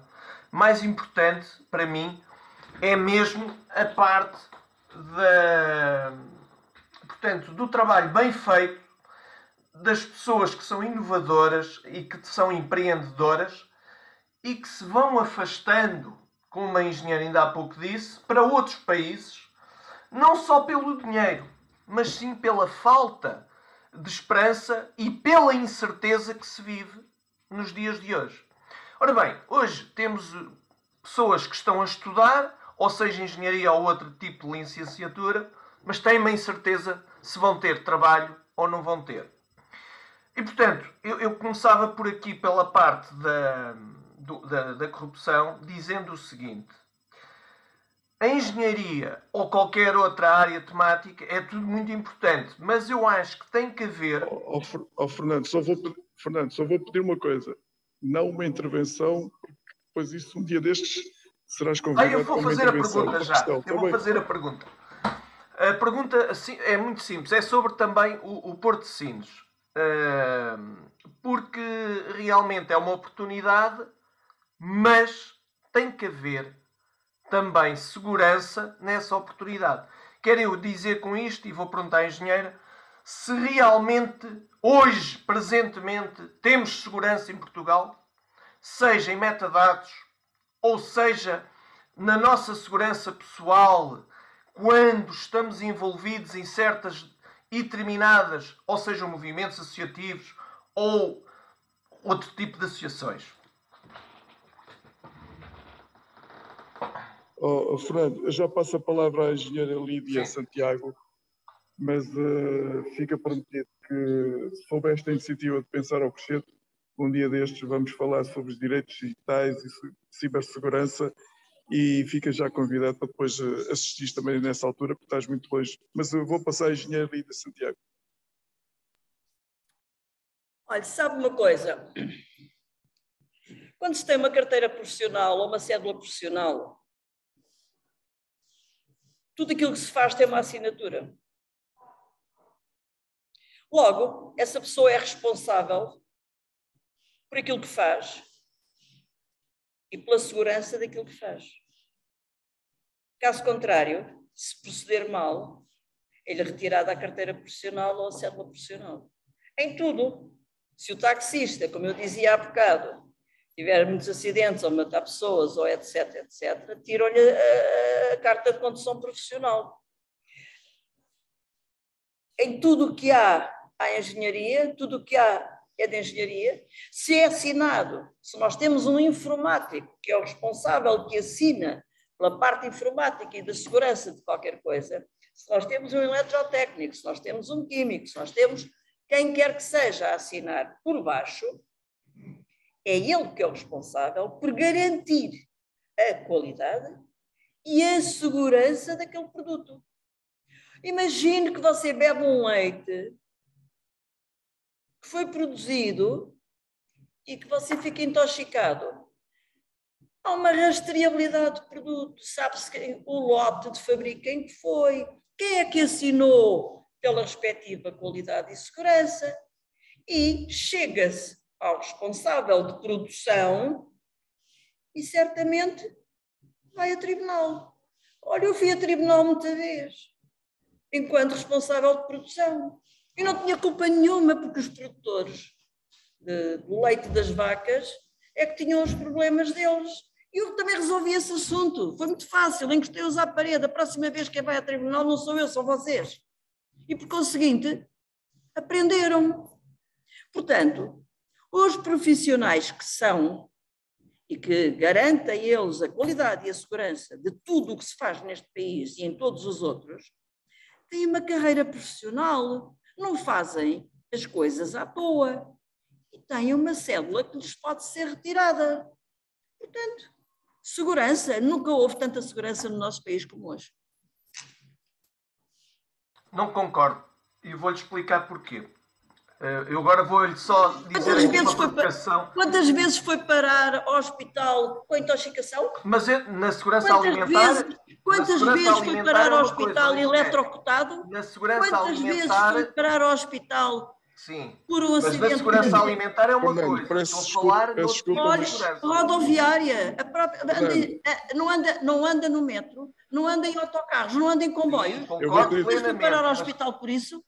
mais importante para mim é mesmo a parte portanto, do trabalho bem feito das pessoas que são inovadoras e que são empreendedoras e que se vão afastando, como a engenheira ainda há pouco disse, para outros países, não só pelo dinheiro, mas sim pela falta de esperança e pela incerteza que se vive nos dias de hoje. Ora bem, hoje temos pessoas que estão a estudar, ou seja, engenharia ou outro tipo de licenciatura, mas têm uma incerteza se vão ter trabalho ou não vão ter. E, portanto, eu começava por aqui pela parte da corrupção, dizendo o seguinte: a engenharia ou qualquer outra área temática é tudo muito importante, mas eu acho que tem que haver... Fernando, só vou pedir uma coisa. Não uma intervenção, porque depois isso um dia destes serás convidado. Eu vou fazer a pergunta já. Questão. Eu vou fazer a pergunta. A pergunta é muito simples. É sobre também o Porto de Sines. Porque realmente é uma oportunidade, mas tem que haver também segurança nessa oportunidade. Quero eu dizer com isto, e vou perguntar à engenheira, se realmente, hoje, presentemente, temos segurança em Portugal, seja em metadados, ou seja, na nossa segurança pessoal, quando estamos envolvidos em certas e determinadas, ou sejam movimentos associativos, ou outro tipo de associações. Fernando, eu já passo a palavra à engenheira Lídia Santiago, mas fica prometido que, se houver esta iniciativa de pensar ao crescer, um dia destes vamos falar sobre os direitos digitais e cibersegurança, e fica já convidado para depois assistir também nessa altura, porque estás muito longe. Mas eu vou passar à engenheira Lídia Santiago. Olha, sabe uma coisa? Quando se tem uma carteira profissional ou uma cédula profissional, tudo aquilo que se faz tem uma assinatura. Logo, essa pessoa é responsável por aquilo que faz e pela segurança daquilo que faz. Caso contrário, se proceder mal, é-lhe retirada a carteira profissional ou a cédula profissional. Em tudo. Se o taxista, como eu dizia há bocado, tiver muitos acidentes ou matar pessoas ou etc, tiram-lhe a carta de condução profissional. Em tudo o que há engenharia, tudo o que há é de engenharia. Se é assinado, se nós temos um informático que é o responsável que assina pela parte informática e da segurança de qualquer coisa, se nós temos um eletrotécnico, se nós temos um químico, se nós temos quem quer que seja a assinar por baixo, é ele que é o responsável por garantir a qualidade e a segurança daquele produto. Imagine que você bebe um leite que foi produzido e que você fica intoxicado. Há uma rastreabilidade do produto, sabe-se o lote de fabrico em que foi, quem é que assinou pela respectiva qualidade e segurança, e chega-se ao responsável de produção e certamente vai a tribunal. Olha, eu fui a tribunal muita vez, enquanto responsável de produção. E não tinha culpa nenhuma, porque os produtores do leite das vacas é que tinham os problemas deles. E eu também resolvi esse assunto. Foi muito fácil, encostei-os à parede. A próxima vez que vai a tribunal não sou eu, são vocês. E, por conseguinte, aprenderam. Portanto, Os profissionais que são e que garantem a eles a qualidade e a segurança de tudo o que se faz neste país e em todos os outros, têm uma carreira profissional, não fazem as coisas à toa e têm uma cédula que lhes pode ser retirada. Portanto, segurança, nunca houve tanta segurança no nosso país como hoje. Não concordo e vou-lhe explicar porquê. Eu agora vou-lhe só dizer uma provocação. Quantas vezes foi parar ao hospital com intoxicação? Mas na segurança alimentar... Quantas vezes foi parar ao hospital eletrocutado? Na segurança quantas alimentar... vezes foi parar ao hospital... Sim, por um acidente? Mas na segurança alimentar é uma Fernando, coisa. Estou a falar de Olha, rodoviária, não anda no metro, não anda em autocarros, não anda em comboios. Quantas vezes foi parar ao hospital por isso?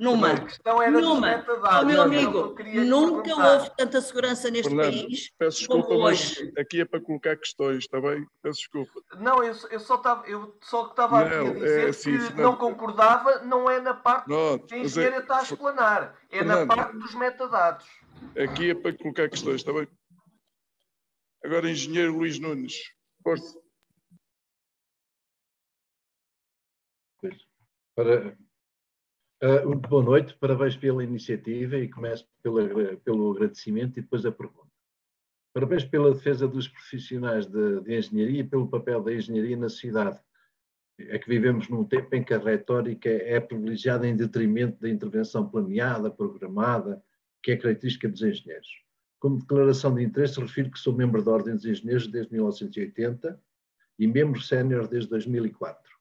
Numa. A questão era dos metadados. Meu amigo, nunca houve tanta segurança neste país. Peço desculpa, mas aqui é para colocar questões, está bem? Peço desculpa. Não, eu só estava aqui a dizer que não concordava, não é na parte que a engenheira está a explanar, é na parte dos metadados. Aqui é para colocar questões, está bem? Agora, engenheiro Luís Nunes, força. Boa noite, parabéns pela iniciativa e começo pelo agradecimento e depois a pergunta. Parabéns pela defesa dos profissionais de engenharia e pelo papel da engenharia na sociedade. É que vivemos num tempo em que a retórica é privilegiada em detrimento da intervenção planeada, programada, que é característica dos engenheiros. Como declaração de interesse, refiro que sou membro da Ordem dos Engenheiros desde 1980 e membro sénior desde 2004.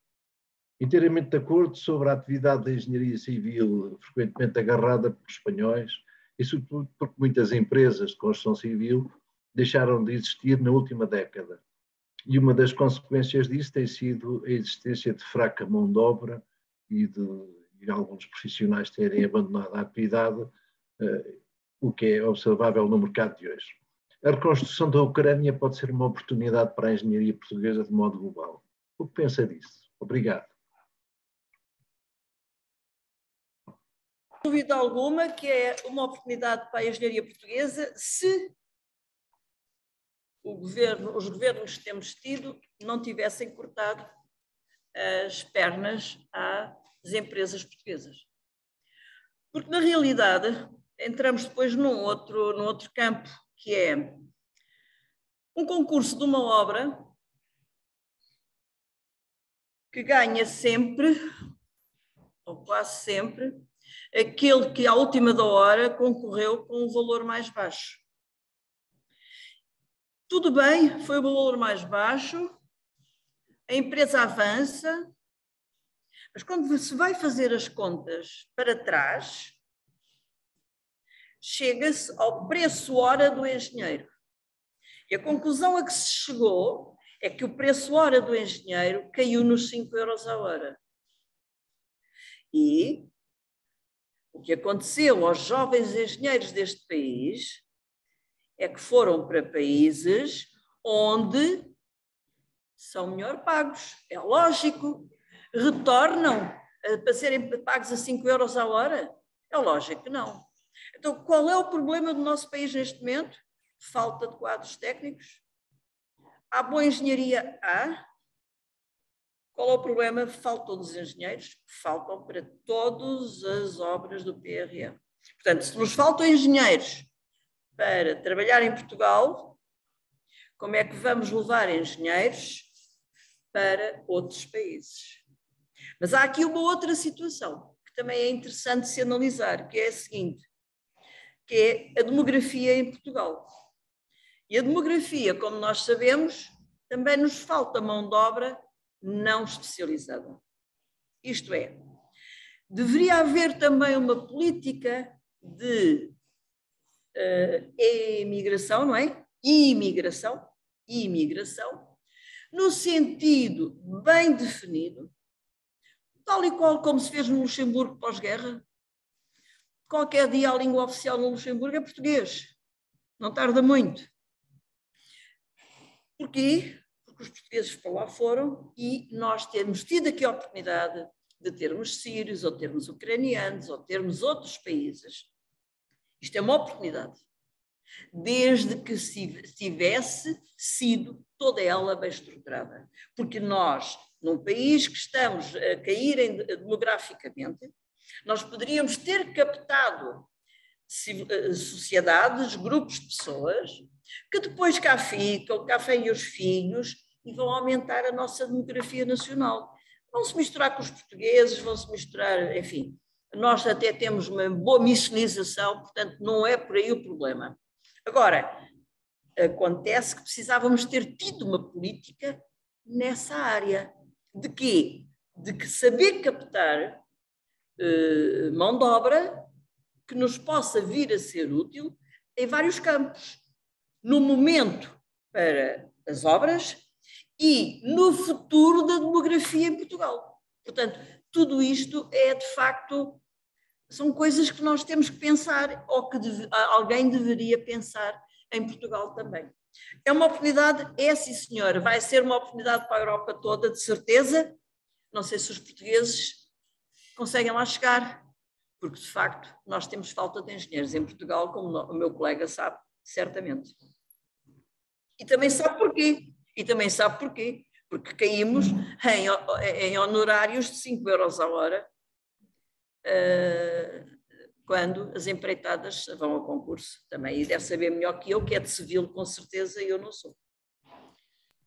Inteiramente de acordo sobre a atividade da engenharia civil, frequentemente agarrada por espanhóis, e sobretudo porque muitas empresas de construção civil deixaram de existir na última década. E uma das consequências disso tem sido a existência de fraca mão de obra e alguns profissionais terem abandonado a atividade, o que é observável no mercado de hoje. A reconstrução da Ucrânia pode ser uma oportunidade para a engenharia portuguesa de modo global. O que pensa disso? Obrigado. Sem dúvida alguma que é uma oportunidade para a engenharia portuguesa se os governos que temos tido não tivessem cortado as pernas às empresas portuguesas. Porque, na realidade, entramos depois num outro campo, que é um concurso de uma obra que ganha sempre, ou quase sempre, aquele que à última da hora concorreu com um valor mais baixo. Tudo bem, foi o valor mais baixo, a empresa avança, mas quando se vai fazer as contas para trás, chega-se ao preço hora do engenheiro. E a conclusão a que se chegou é que o preço hora do engenheiro caiu nos 5 euros a hora. E o que aconteceu aos jovens engenheiros deste país é que foram para países onde são melhor pagos. É lógico. Retornam para serem pagos a 5 euros a hora? É lógico que não. Então, qual é o problema do nosso país neste momento? Falta de quadros técnicos. Há boa engenharia? Há. Qual é o problema? Faltam dos engenheiros? Faltam para todas as obras do PRR. Portanto, se nos faltam engenheiros para trabalhar em Portugal, como é que vamos levar engenheiros para outros países? Mas há aqui uma outra situação que também é interessante se analisar, que é a seguinte, que é a demografia em Portugal. E a demografia, como nós sabemos, também nos falta mão de obra não especializada. Isto é, deveria haver também uma política de imigração, não é? Imigração, no sentido bem definido, tal e qual como se fez no Luxemburgo pós-guerra. Qualquer dia a língua oficial no Luxemburgo é português. Não tarda muito. Porquê? Porque os portugueses para lá foram e nós temos tido aqui a oportunidade de termos sírios, ou termos ucranianos, ou termos outros países. Isto é uma oportunidade. desde que tivesse sido toda ela bem estruturada. Porque nós, num país que estamos a cair demograficamente, nós poderíamos ter captado sociedades, grupos de pessoas, que depois cá ficam, cá vêm os filhos e vão aumentar a nossa demografia nacional. Vão se misturar com os portugueses, vão se misturar, enfim. Nós até temos uma boa miscionização, portanto não é por aí o problema. Agora, acontece que precisávamos ter tido uma política nessa área. De quê? De que saber captar mão de obra que nos possa vir a ser útil em vários campos. No momento para as obras e no futuro da demografia em Portugal. Portanto, tudo isto é, de facto, são coisas que nós temos que pensar ou que alguém deveria pensar em Portugal também. É uma oportunidade, é sim senhora, vai ser uma oportunidade para a Europa toda, de certeza. Não sei se os portugueses conseguem lá chegar, porque de facto nós temos falta de engenheiros em Portugal, como o meu colega sabe, certamente. E também sabe porquê. Porque caímos em honorários de 5 euros a hora quando as empreitadas vão ao concurso também. E deve saber melhor que é de civil, com certeza, e eu não sou.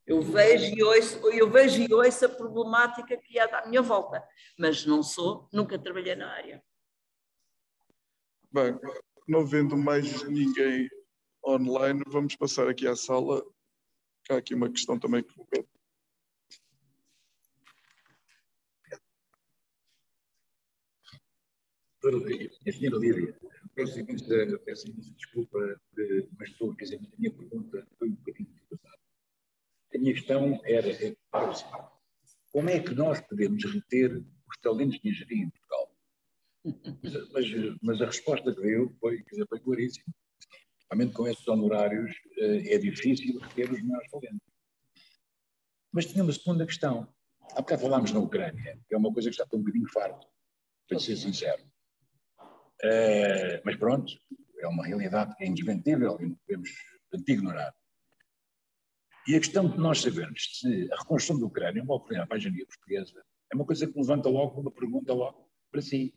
Eu vejo e ouço a problemática que há à minha volta, mas não sou, nunca trabalhei na área. Bem, não vendo mais ninguém online, vamos passar aqui à sala. Há aqui uma questão também que coloquei. A senhora Lídia, peço imensa desculpa, mas estou a dizer, a minha pergunta foi um bocadinho dificultada. A minha questão era para o seguinte: como é que nós podemos reter os talentos de engenharia em Portugal? Mas a resposta que deu foi claríssima. Realmente, com esses honorários, é difícil reter os melhores talentos. Mas tinha uma segunda questão. Há bocado falámos na Ucrânia, que é uma coisa que está um bocadinho farto, para ser sincero. Mas pronto, é uma realidade que é indesmentível e não podemos ignorar. E a questão de nós sabermos se a reconstrução da Ucrânia é uma oportunidade para a engenharia portuguesa é uma coisa que levanta logo uma pergunta logo para si.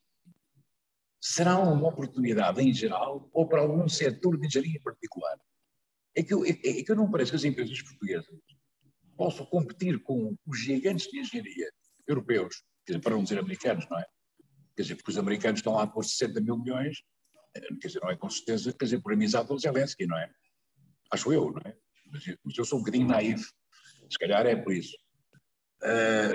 Será uma oportunidade em geral ou para algum setor de engenharia em particular? É que eu não parece que as empresas portuguesas possam competir com os gigantes de engenharia europeus, quer dizer, para não dizer americanos, não é? Quer dizer, porque os americanos estão lá por 60 mil milhões, quer dizer, não é com certeza, quer dizer, por amizade do Zelensky, não é? Acho eu, não é? Mas eu sou um bocadinho naivo, se calhar é por isso.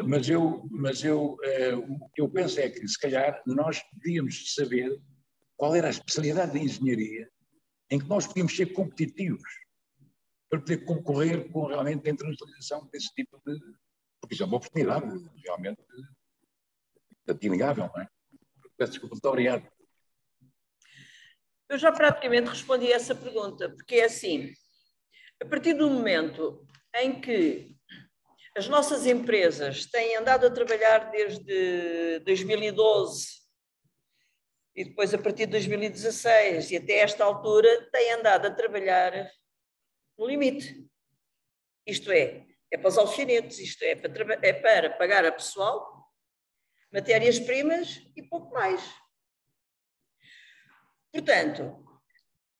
Mas o que eu penso é que, se calhar, nós devíamos saber qual era a especialidade da engenharia em que nós podíamos ser competitivos para poder concorrer com realmente a internacionalização desse tipo de... Porque isso é uma oportunidade realmente inegável, não é? Peço desculpa, muito obrigado. Eu já praticamente respondi a essa pergunta, porque é assim, a partir do momento em que as nossas empresas têm andado a trabalhar desde 2012 e depois a partir de 2016 e até esta altura têm andado a trabalhar no limite. Isto é para os alfinetes, isto é para pagar a pessoal, matérias-primas e pouco mais. Portanto,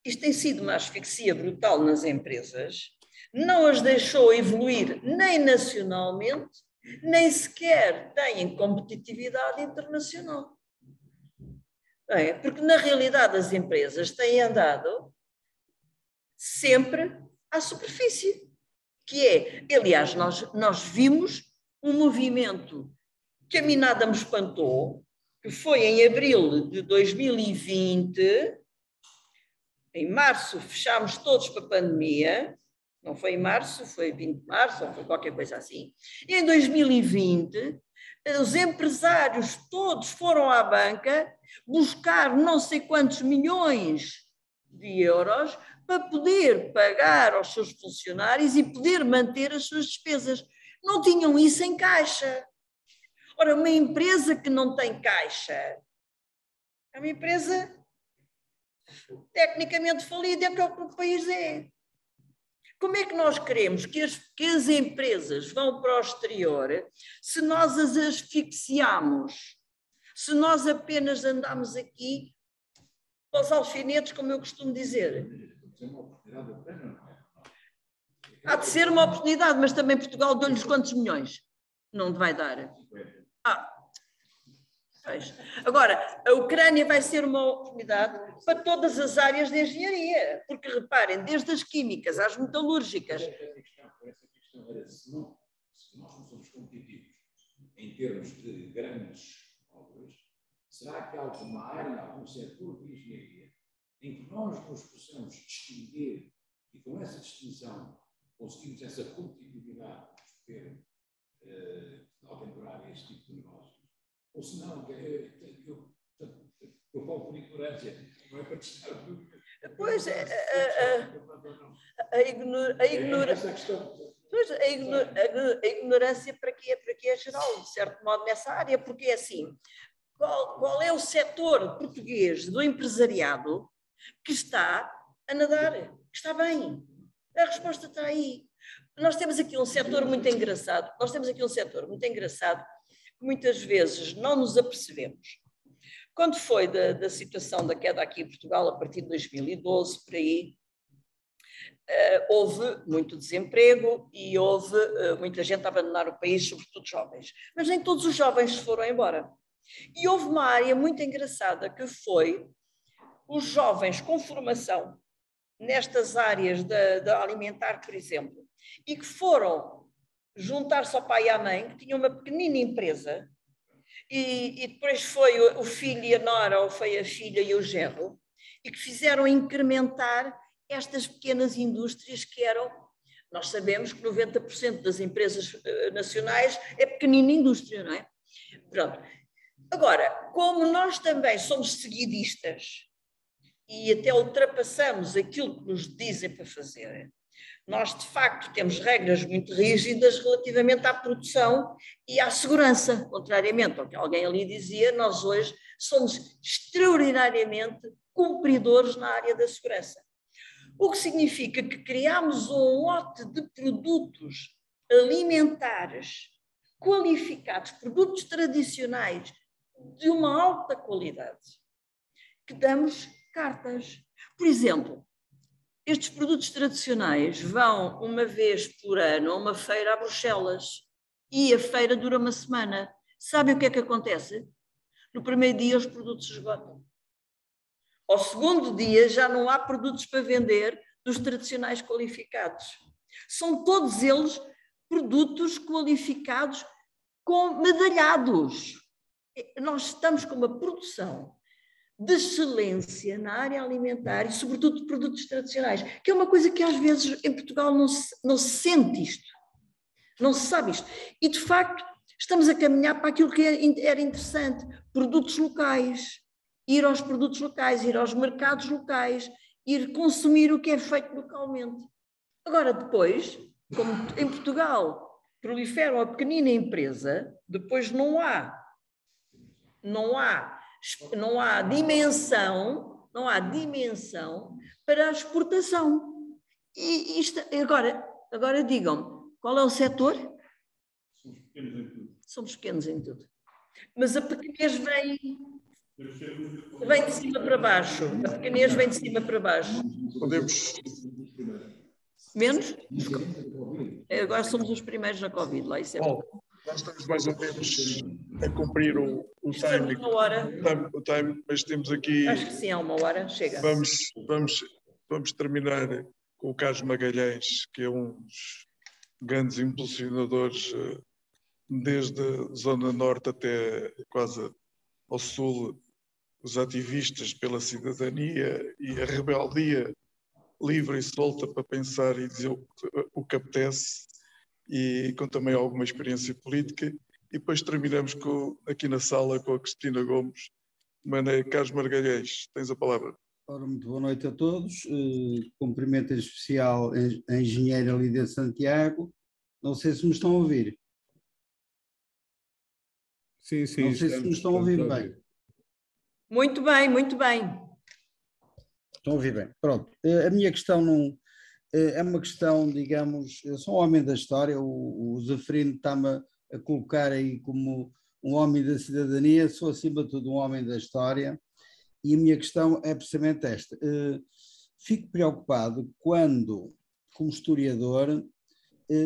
isto tem sido uma asfixia brutal nas empresas, não as deixou evoluir nem nacionalmente, nem sequer têm competitividade internacional. Porque, na realidade, as empresas têm andado sempre à superfície, que é, aliás, nós vimos um movimento que a mim nada me espantou, que foi em abril de 2020, em março fechámos todos para a pandemia, não foi em março, foi 20 de março, ou foi qualquer coisa assim, e em 2020 os empresários todos foram à banca buscar não sei quantos milhões de euros para poder pagar aos seus funcionários e poder manter as suas despesas. Não tinham isso em caixa. Ora, uma empresa que não tem caixa é uma empresa tecnicamente falido, é que o país é. Como é que nós queremos que as empresas vão para o exterior se nós as asfixiamos? Se nós apenas andamos aqui aos alfinetes, como eu costumo dizer? Há de ser uma oportunidade, mas também Portugal deu-lhes quantos milhões? Não vai dar. Pois. Agora, a Ucrânia vai ser uma oportunidade para todas as áreas de engenharia, porque reparem, desde as químicas às metalúrgicas. Essa questão era se nós não somos competitivos em termos de grandes obras, será que há alguma área, algum setor de engenharia em que nós nos possamos distinguir e com essa distinção conseguimos essa competitividade de poder alcançar este tipo de negócios? Ou se não, eu falo por ignorância, não é para testar dúvidas. Pois, a ignorância para que é geral, de certo modo, nessa área, porque é assim, qual é o setor português do empresariado que está a nadar, que está bem? A resposta está aí. Nós temos aqui um setor muito engraçado, que muitas vezes não nos apercebemos. Quando foi da situação da queda aqui em Portugal, a partir de 2012, por aí, houve muito desemprego e houve muita gente a abandonar o país, sobretudo jovens. Mas nem todos os jovens se foram embora. E houve uma área muito engraçada que foi os jovens com formação nestas áreas da alimentar, por exemplo, e que foram juntar-se ao pai e à mãe, que tinham uma pequenina empresa, e depois foi o filho e a nora, ou foi a filha e o genro, e que fizeram incrementar estas pequenas indústrias que eram, nós sabemos que 90% das empresas nacionais é pequenina indústria, não é? Pronto. Agora, como nós também somos seguidistas e até ultrapassamos aquilo que nos dizem para fazer, nós de facto temos regras muito rígidas relativamente à produção e à segurança, contrariamente ao que alguém ali dizia, nós hoje somos extraordinariamente cumpridores na área da segurança. O que significa que criamos um lote de produtos alimentares qualificados, produtos tradicionais de uma alta qualidade, que damos cartas. Por exemplo, estes produtos tradicionais vão uma vez por ano a uma feira a Bruxelas e a feira dura uma semana. Sabem o que é que acontece? No primeiro dia os produtos se esgotam. Ao segundo dia já não há produtos para vender dos tradicionais qualificados. São todos eles produtos qualificados com medalhados. Nós estamos com uma produção de excelência na área alimentar e, sobretudo, de produtos tradicionais, que é uma coisa que às vezes em Portugal não se sente isto, não se sabe isto. E, de facto, estamos a caminhar para aquilo que era interessante, produtos locais, ir aos produtos locais, ir aos mercados locais, ir consumir o que é feito localmente. Agora, depois, como em Portugal proliferam a pequenina empresa, depois não há dimensão para a exportação. E isto, agora digam-me, qual é o setor? Somos pequenos em tudo. Mas a pequenez vem de cima para baixo. A pequenez vem de cima para baixo. Podemos... Menos? Agora somos os primeiros na Covid, lá isso é bom. Nós estamos mais ou menos a cumprir o timing. Uma hora. O time, mas temos aqui... Acho que sim, há uma hora, chega. Vamos terminar com o Carlos Magalhães, que é um dos grandes impulsionadores, desde a Zona Norte até quase ao Sul, os ativistas pela cidadania e a rebeldia livre e solta para pensar e dizer o que apetece, e com também alguma experiência política. E depois terminamos aqui na sala com a Cristina Gomes. Mané, Carlos Magalhães, tens a palavra. Ora, muito boa noite a todos. Cumprimento em especial a engenheira Lídia Santiago. Não sei se me estão a ouvir. Sim, sim. Não sei se me estão a ouvir bem. Muito bem, muito bem. Estão a ouvir bem. Pronto. A minha questão não é uma questão, digamos, eu sou um homem da história, o Zeferino está-me a colocar aí como um homem da cidadania, sou acima de tudo um homem da história, e a minha questão é precisamente esta. Fico preocupado quando, como historiador,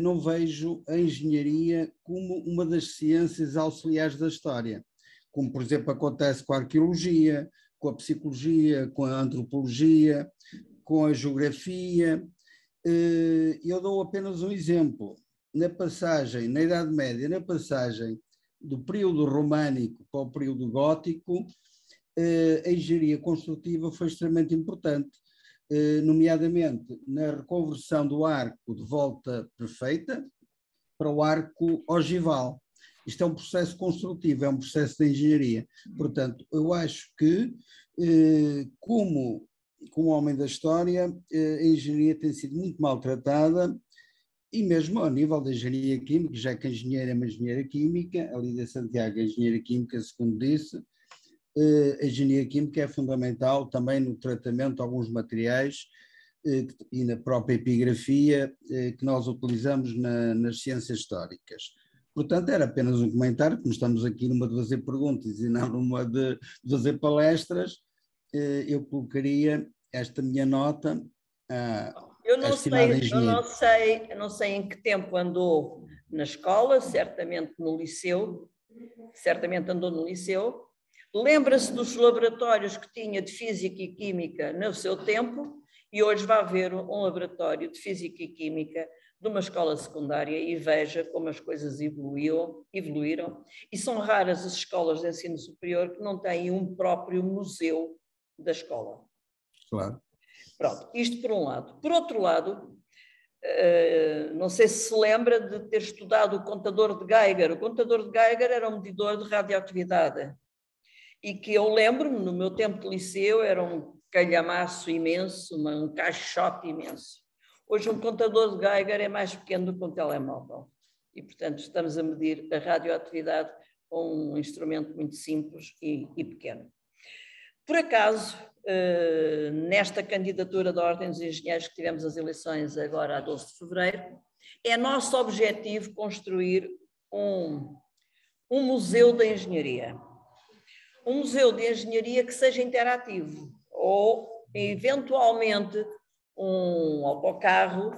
não vejo a engenharia como uma das ciências auxiliares da história, como, por exemplo, acontece com a arqueologia, com a psicologia, com a antropologia, com a geografia. Eu dou apenas um exemplo. Na passagem, na Idade Média, na passagem do período românico para o período gótico, a engenharia construtiva foi extremamente importante, nomeadamente na reconversão do arco de volta perfeita para o arco ogival. Isto é um processo construtivo, é um processo de engenharia. Portanto, eu acho que, como homem da história, a engenharia tem sido muito maltratada, e mesmo ao nível da engenharia química, já que a engenheira é uma engenheira química, a Lídia Santiago é engenheira química, segundo disse, a engenharia química é fundamental também no tratamento de alguns materiais e na própria epigrafia que nós utilizamos nas ciências históricas. Portanto, era apenas um comentário, como estamos aqui numa de fazer perguntas e não numa de fazer palestras, eu colocaria esta minha nota eu não sei em que tempo andou na escola, certamente no liceu, andou no liceu. Lembra-se dos laboratórios que tinha de Física e Química no seu tempo, e hoje vai haver um laboratório de Física e Química de uma escola secundária, e veja como as coisas evoluíram, e são raras as escolas de ensino superior que não têm um próprio museu da escola. Claro. Pronto, isto por um lado. Por outro lado, não sei se lembra de ter estudado o contador de Geiger. O contador de Geiger era um medidor de radioatividade, e que eu lembro-me, no meu tempo de liceu, era um calhamaço imenso, um caixote imenso. Hoje um contador de Geiger é mais pequeno do que um telemóvel, e portanto estamos a medir a radioatividade com um instrumento muito simples e pequeno. Por acaso, nesta candidatura da Ordem dos Engenheiros, que tivemos as eleições agora a 12 de fevereiro, é nosso objetivo construir um museu da engenharia. Um museu de engenharia que seja interativo, ou eventualmente um autocarro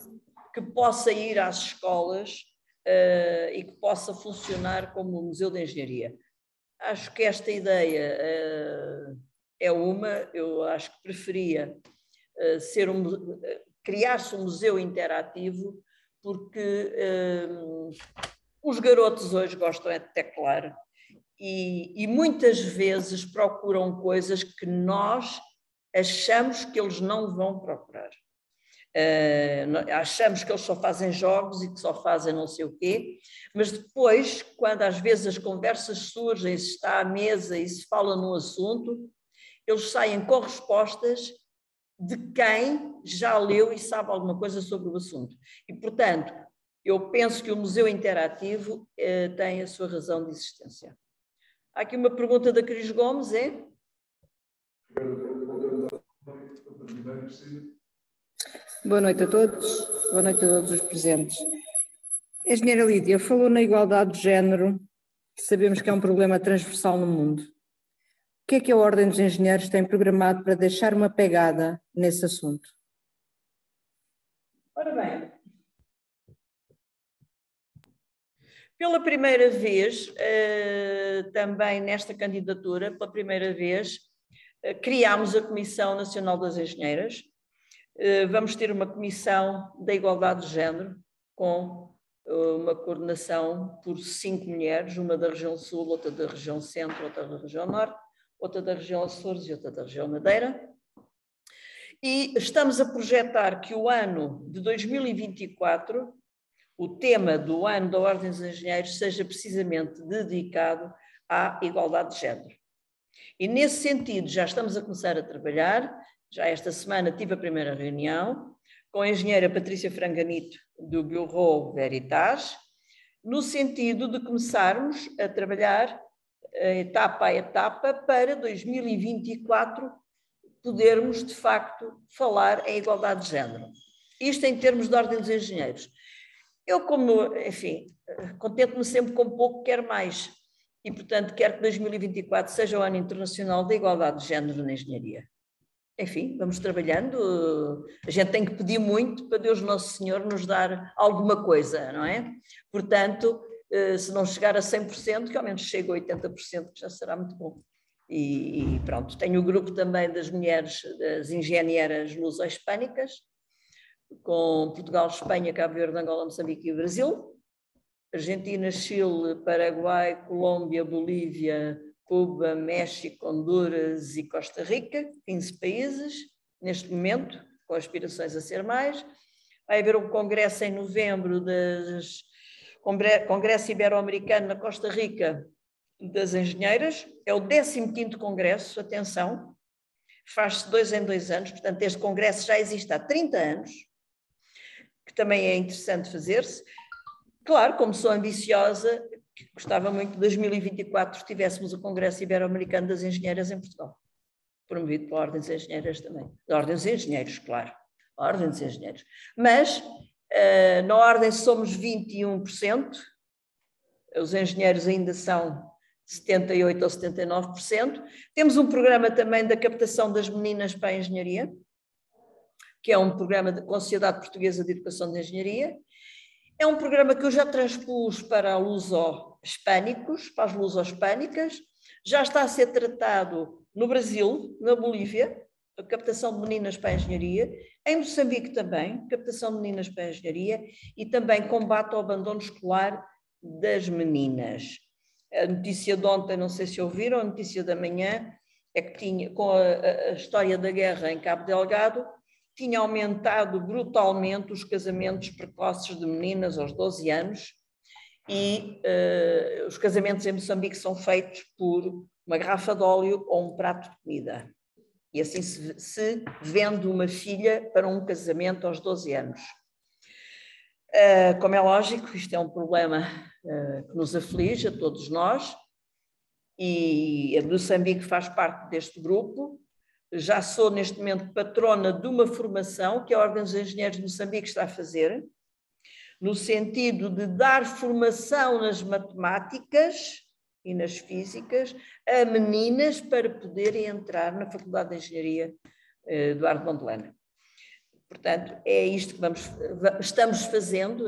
que possa ir às escolas e que possa funcionar como um museu de engenharia. Acho que esta ideia eu acho que preferia criar-se um museu interativo, porque os garotos hoje gostam de teclar e muitas vezes procuram coisas que nós achamos que eles não vão procurar. Achamos que eles só fazem jogos e que só fazem não sei o quê, mas depois, quando às vezes as conversas surgem, se está à mesa e se fala num assunto, eles saem com respostas de quem já leu e sabe alguma coisa sobre o assunto. E, portanto, eu penso que o Museu Interativo tem a sua razão de existência. Há aqui uma pergunta da Cris Gomes, é? Boa noite a todos, boa noite a todos os presentes. A engenheira Lídia falou na igualdade de género, que sabemos que é um problema transversal no mundo. O que é que a Ordem dos Engenheiros tem programado para deixar uma pegada nesse assunto? Ora bem, pela primeira vez, também nesta candidatura, pela primeira vez, criámos a Comissão Nacional das Engenheiras. Vamos ter uma comissão da igualdade de género, com uma coordenação por 5 mulheres, uma da região sul, outra da região centro, outra da região norte, outra da região Açores e outra da região Madeira. E estamos a projetar que o ano de 2024, o tema do ano da Ordem dos Engenheiros, seja precisamente dedicado à igualdade de género. E nesse sentido já estamos a começar a trabalhar. Já esta semana tive a primeira reunião com a engenheira Patrícia Franganito do Bureau Veritas, no sentido de começarmos a trabalhar etapa a etapa para 2024 podermos, de facto, falar em igualdade de género. Isto em termos de ordem dos engenheiros. Eu, como, enfim, contento-me sempre com pouco, quero mais. E, portanto, quero que 2024 seja o ano internacional da igualdade de género na engenharia. Enfim, vamos trabalhando. A gente tem que pedir muito para Deus Nosso Senhor nos dar alguma coisa, não é? Portanto, se não chegar a 100%, que ao menos chegue a 80%, que já será muito bom. E pronto, tenho o grupo também das mulheres, das engenheiras luso-hispânicas, com Portugal, Espanha, Cabo Verde, Angola, Moçambique e Brasil, Argentina, Chile, Paraguai, Colômbia, Bolívia, Cuba, México, Honduras e Costa Rica, 15 países, neste momento, com aspirações a ser mais. Vai haver um congresso em novembro, Congresso Ibero-Americano na Costa Rica das Engenheiras, é o 15º congresso, atenção, faz-se 2 em 2 anos, portanto este congresso já existe há 30 anos, que também é interessante fazer-se. Claro, como sou ambiciosa, gostava muito que em 2024 tivéssemos o Congresso Ibero-Americano das Engenheiras em Portugal, promovido pela Ordem dos Engenheiros também. Da Ordem dos Engenheiros, claro. A Ordem dos Engenheiros. Mas, na Ordem somos 21%, os engenheiros ainda são 78% ou 79%. Temos um programa também da captação das meninas para a engenharia, que é um programa com a Sociedade Portuguesa de Educação de Engenharia. É um programa que eu já transpus para luso-hispânicos, para as luso-hispânicas. Já está a ser tratado no Brasil, na Bolívia, a captação de meninas para a engenharia. Em Moçambique também, captação de meninas para a engenharia e também combate ao abandono escolar das meninas. A notícia de ontem, não sei se ouviram, a notícia da manhã, é que tinha, com a história da guerra em Cabo Delgado, tinha aumentado brutalmente os casamentos precoces de meninas aos 12 anos e os casamentos em Moçambique são feitos por uma garrafa de óleo ou um prato de comida. E assim se vende uma filha para um casamento aos 12 anos. Como é lógico, isto é um problema que nos aflige a todos nós e a Moçambique faz parte deste grupo. Já sou neste momento patrona de uma formação que a Ordem dos Engenheiros de Moçambique está a fazer, no sentido de dar formação nas matemáticas e nas físicas a meninas para poderem entrar na Faculdade de Engenharia Eduardo Mondlane. Portanto, é isto que estamos fazendo.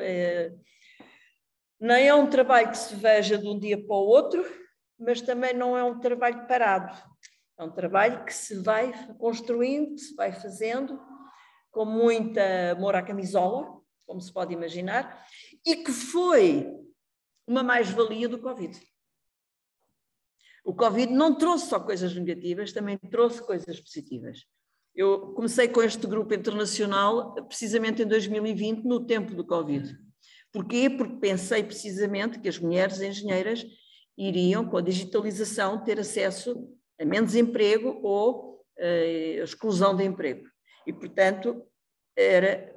Nem é um trabalho que se veja de um dia para o outro, mas também não é um trabalho parado. É um trabalho que se vai construindo, que se vai fazendo, com muita amor à camisola, como se pode imaginar, e que foi uma mais-valia do Covid. O Covid não trouxe só coisas negativas, também trouxe coisas positivas. Eu comecei com este grupo internacional precisamente em 2020, no tempo do Covid. Porquê? Porque pensei precisamente que as mulheres engenheiras iriam, com a digitalização, ter acesso a menos emprego ou a exclusão de emprego. E, portanto, era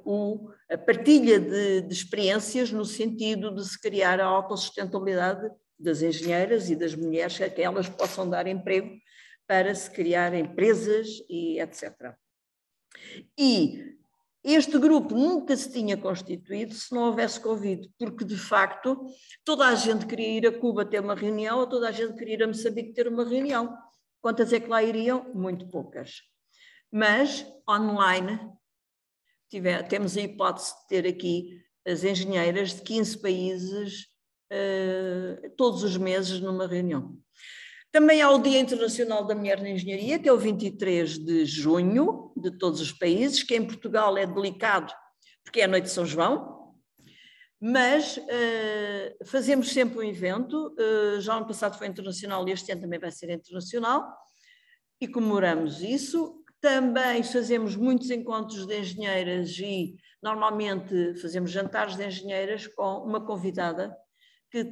a partilha de experiências no sentido de se criar a autossustentabilidade das engenheiras e das mulheres, a que elas possam dar emprego para se criar empresas e etc. E este grupo nunca se tinha constituído se não houvesse Covid, porque de facto toda a gente queria ir a Cuba ter uma reunião ou toda a gente queria ir a Moçambique ter uma reunião. Quantas é que lá iriam? Muito poucas. Mas online temos a hipótese de ter aqui as engenheiras de 15 países todos os meses numa reunião. Também há o Dia Internacional da Mulher na Engenharia, que é o 23 de junho, de todos os países, que em Portugal é delicado, porque é a Noite de São João, mas fazemos sempre um evento, já no passado foi internacional e este ano também vai ser internacional, e comemoramos isso. Também fazemos muitos encontros de engenheiras e normalmente fazemos jantares de engenheiras com uma convidada que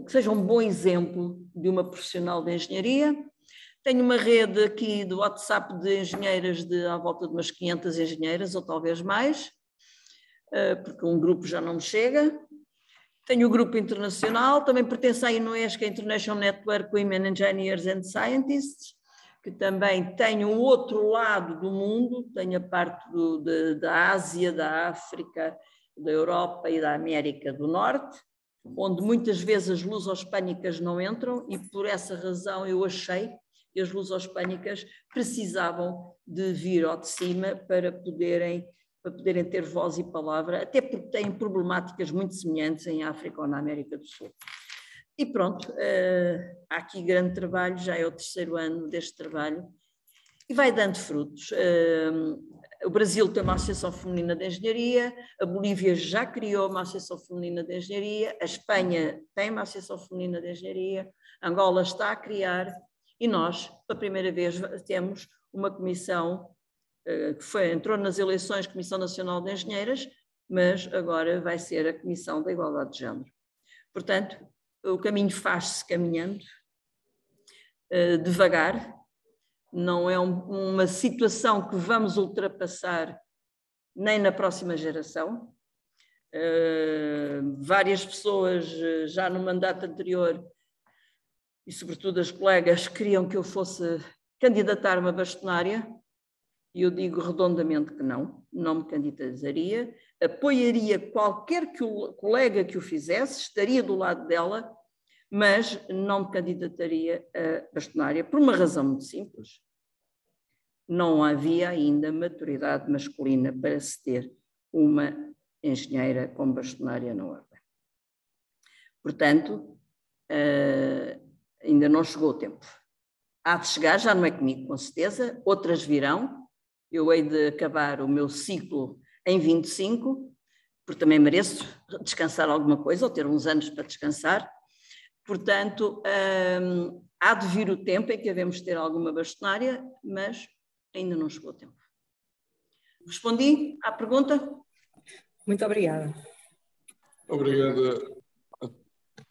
seja um bom exemplo de uma profissional de engenharia. Tenho uma rede aqui do WhatsApp de engenheiras à volta de umas 500 engenheiras, ou talvez mais, porque um grupo já não me chega. Tenho o grupo internacional, também pertence à INOES, que é a International Network Women Engineers and Scientists, que também tem o outro lado do mundo, tem a parte da Ásia, da África, da Europa e da América do Norte, onde muitas vezes as luso-hispânicas não entram, e por essa razão eu achei que as luso-hispânicas precisavam de vir ao de cima para poderem ter voz e palavra, até porque têm problemáticas muito semelhantes em África ou na América do Sul. E pronto, há aqui grande trabalho, já é o 3º ano deste trabalho, e vai dando frutos. O Brasil tem uma Associação Feminina de Engenharia, a Bolívia já criou uma Associação Feminina de Engenharia, a Espanha tem uma Associação Feminina de Engenharia, Angola está a criar, e nós, pela primeira vez, temos uma comissão que entrou nas eleições Comissão Nacional de Engenheiras, mas agora vai ser a Comissão da Igualdade de Género. Portanto, o caminho faz-se caminhando, devagar, não é uma situação que vamos ultrapassar nem na próxima geração. Várias pessoas já no mandato anterior, e sobretudo as colegas, queriam que eu fosse candidatar-me a bastonária, e eu digo redondamente que não me candidataria, apoiaria qualquer colega que o fizesse, estaria do lado dela, mas não me candidataria a bastonária, por uma razão muito simples. Não havia ainda maturidade masculina para se ter uma engenheira com bastonária na ordem. Portanto, ainda não chegou o tempo. Há de chegar, já não é comigo, com certeza, outras virão. Eu hei de acabar o meu ciclo em 25, porque também mereço descansar alguma coisa, ou ter uns anos para descansar. Portanto, há de vir o tempo em que devemos ter alguma bastonária, mas ainda não chegou o tempo. Respondi à pergunta? Muito obrigada. Obrigado,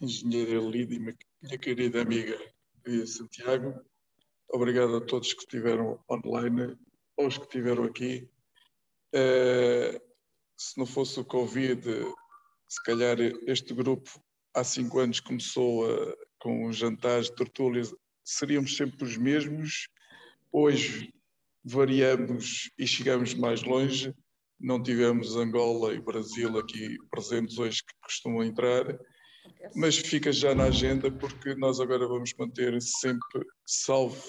engenheira Lídia, minha querida amiga Lídia Santiago. Obrigado a todos que estiveram online, aos que estiveram aqui. Se não fosse o Covid, se calhar este grupo há 5 anos começou com jantares, tertúlias, seríamos sempre os mesmos. Hoje variamos e chegamos mais longe. Não tivemos Angola e Brasil aqui presentes hoje, que costumam entrar, mas fica já na agenda, porque nós agora vamos manter sempre, salvo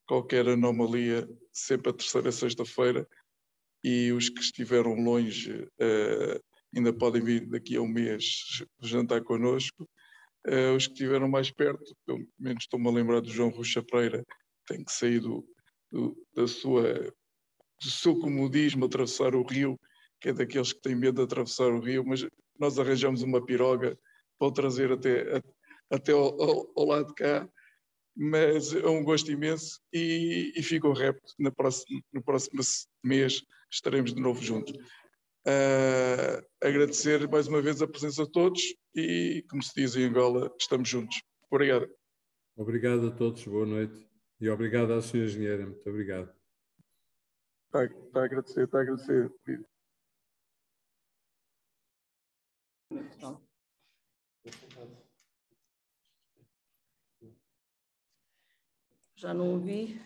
qualquer anomalia, sempre a terceira sexta-feira, e os que estiveram longe ainda podem vir daqui a um mês jantar connosco. Os que estiveram mais perto, pelo menos estou-me a lembrar do João Rui Chapreira, tem que sair do seu comodismo, atravessar o rio, que é daqueles que têm medo de atravessar o rio, mas nós arranjamos uma piroga para o trazer até ao lado de cá. Mas é um gosto imenso e fico repto. No próximo mês estaremos de novo juntos. Agradecer mais uma vez a presença de todos e, como se diz em Angola, estamos juntos. Obrigado. Obrigado a todos, boa noite. E obrigado à senhora engenheira, muito obrigado. Está a agradecer. Já não ouvi.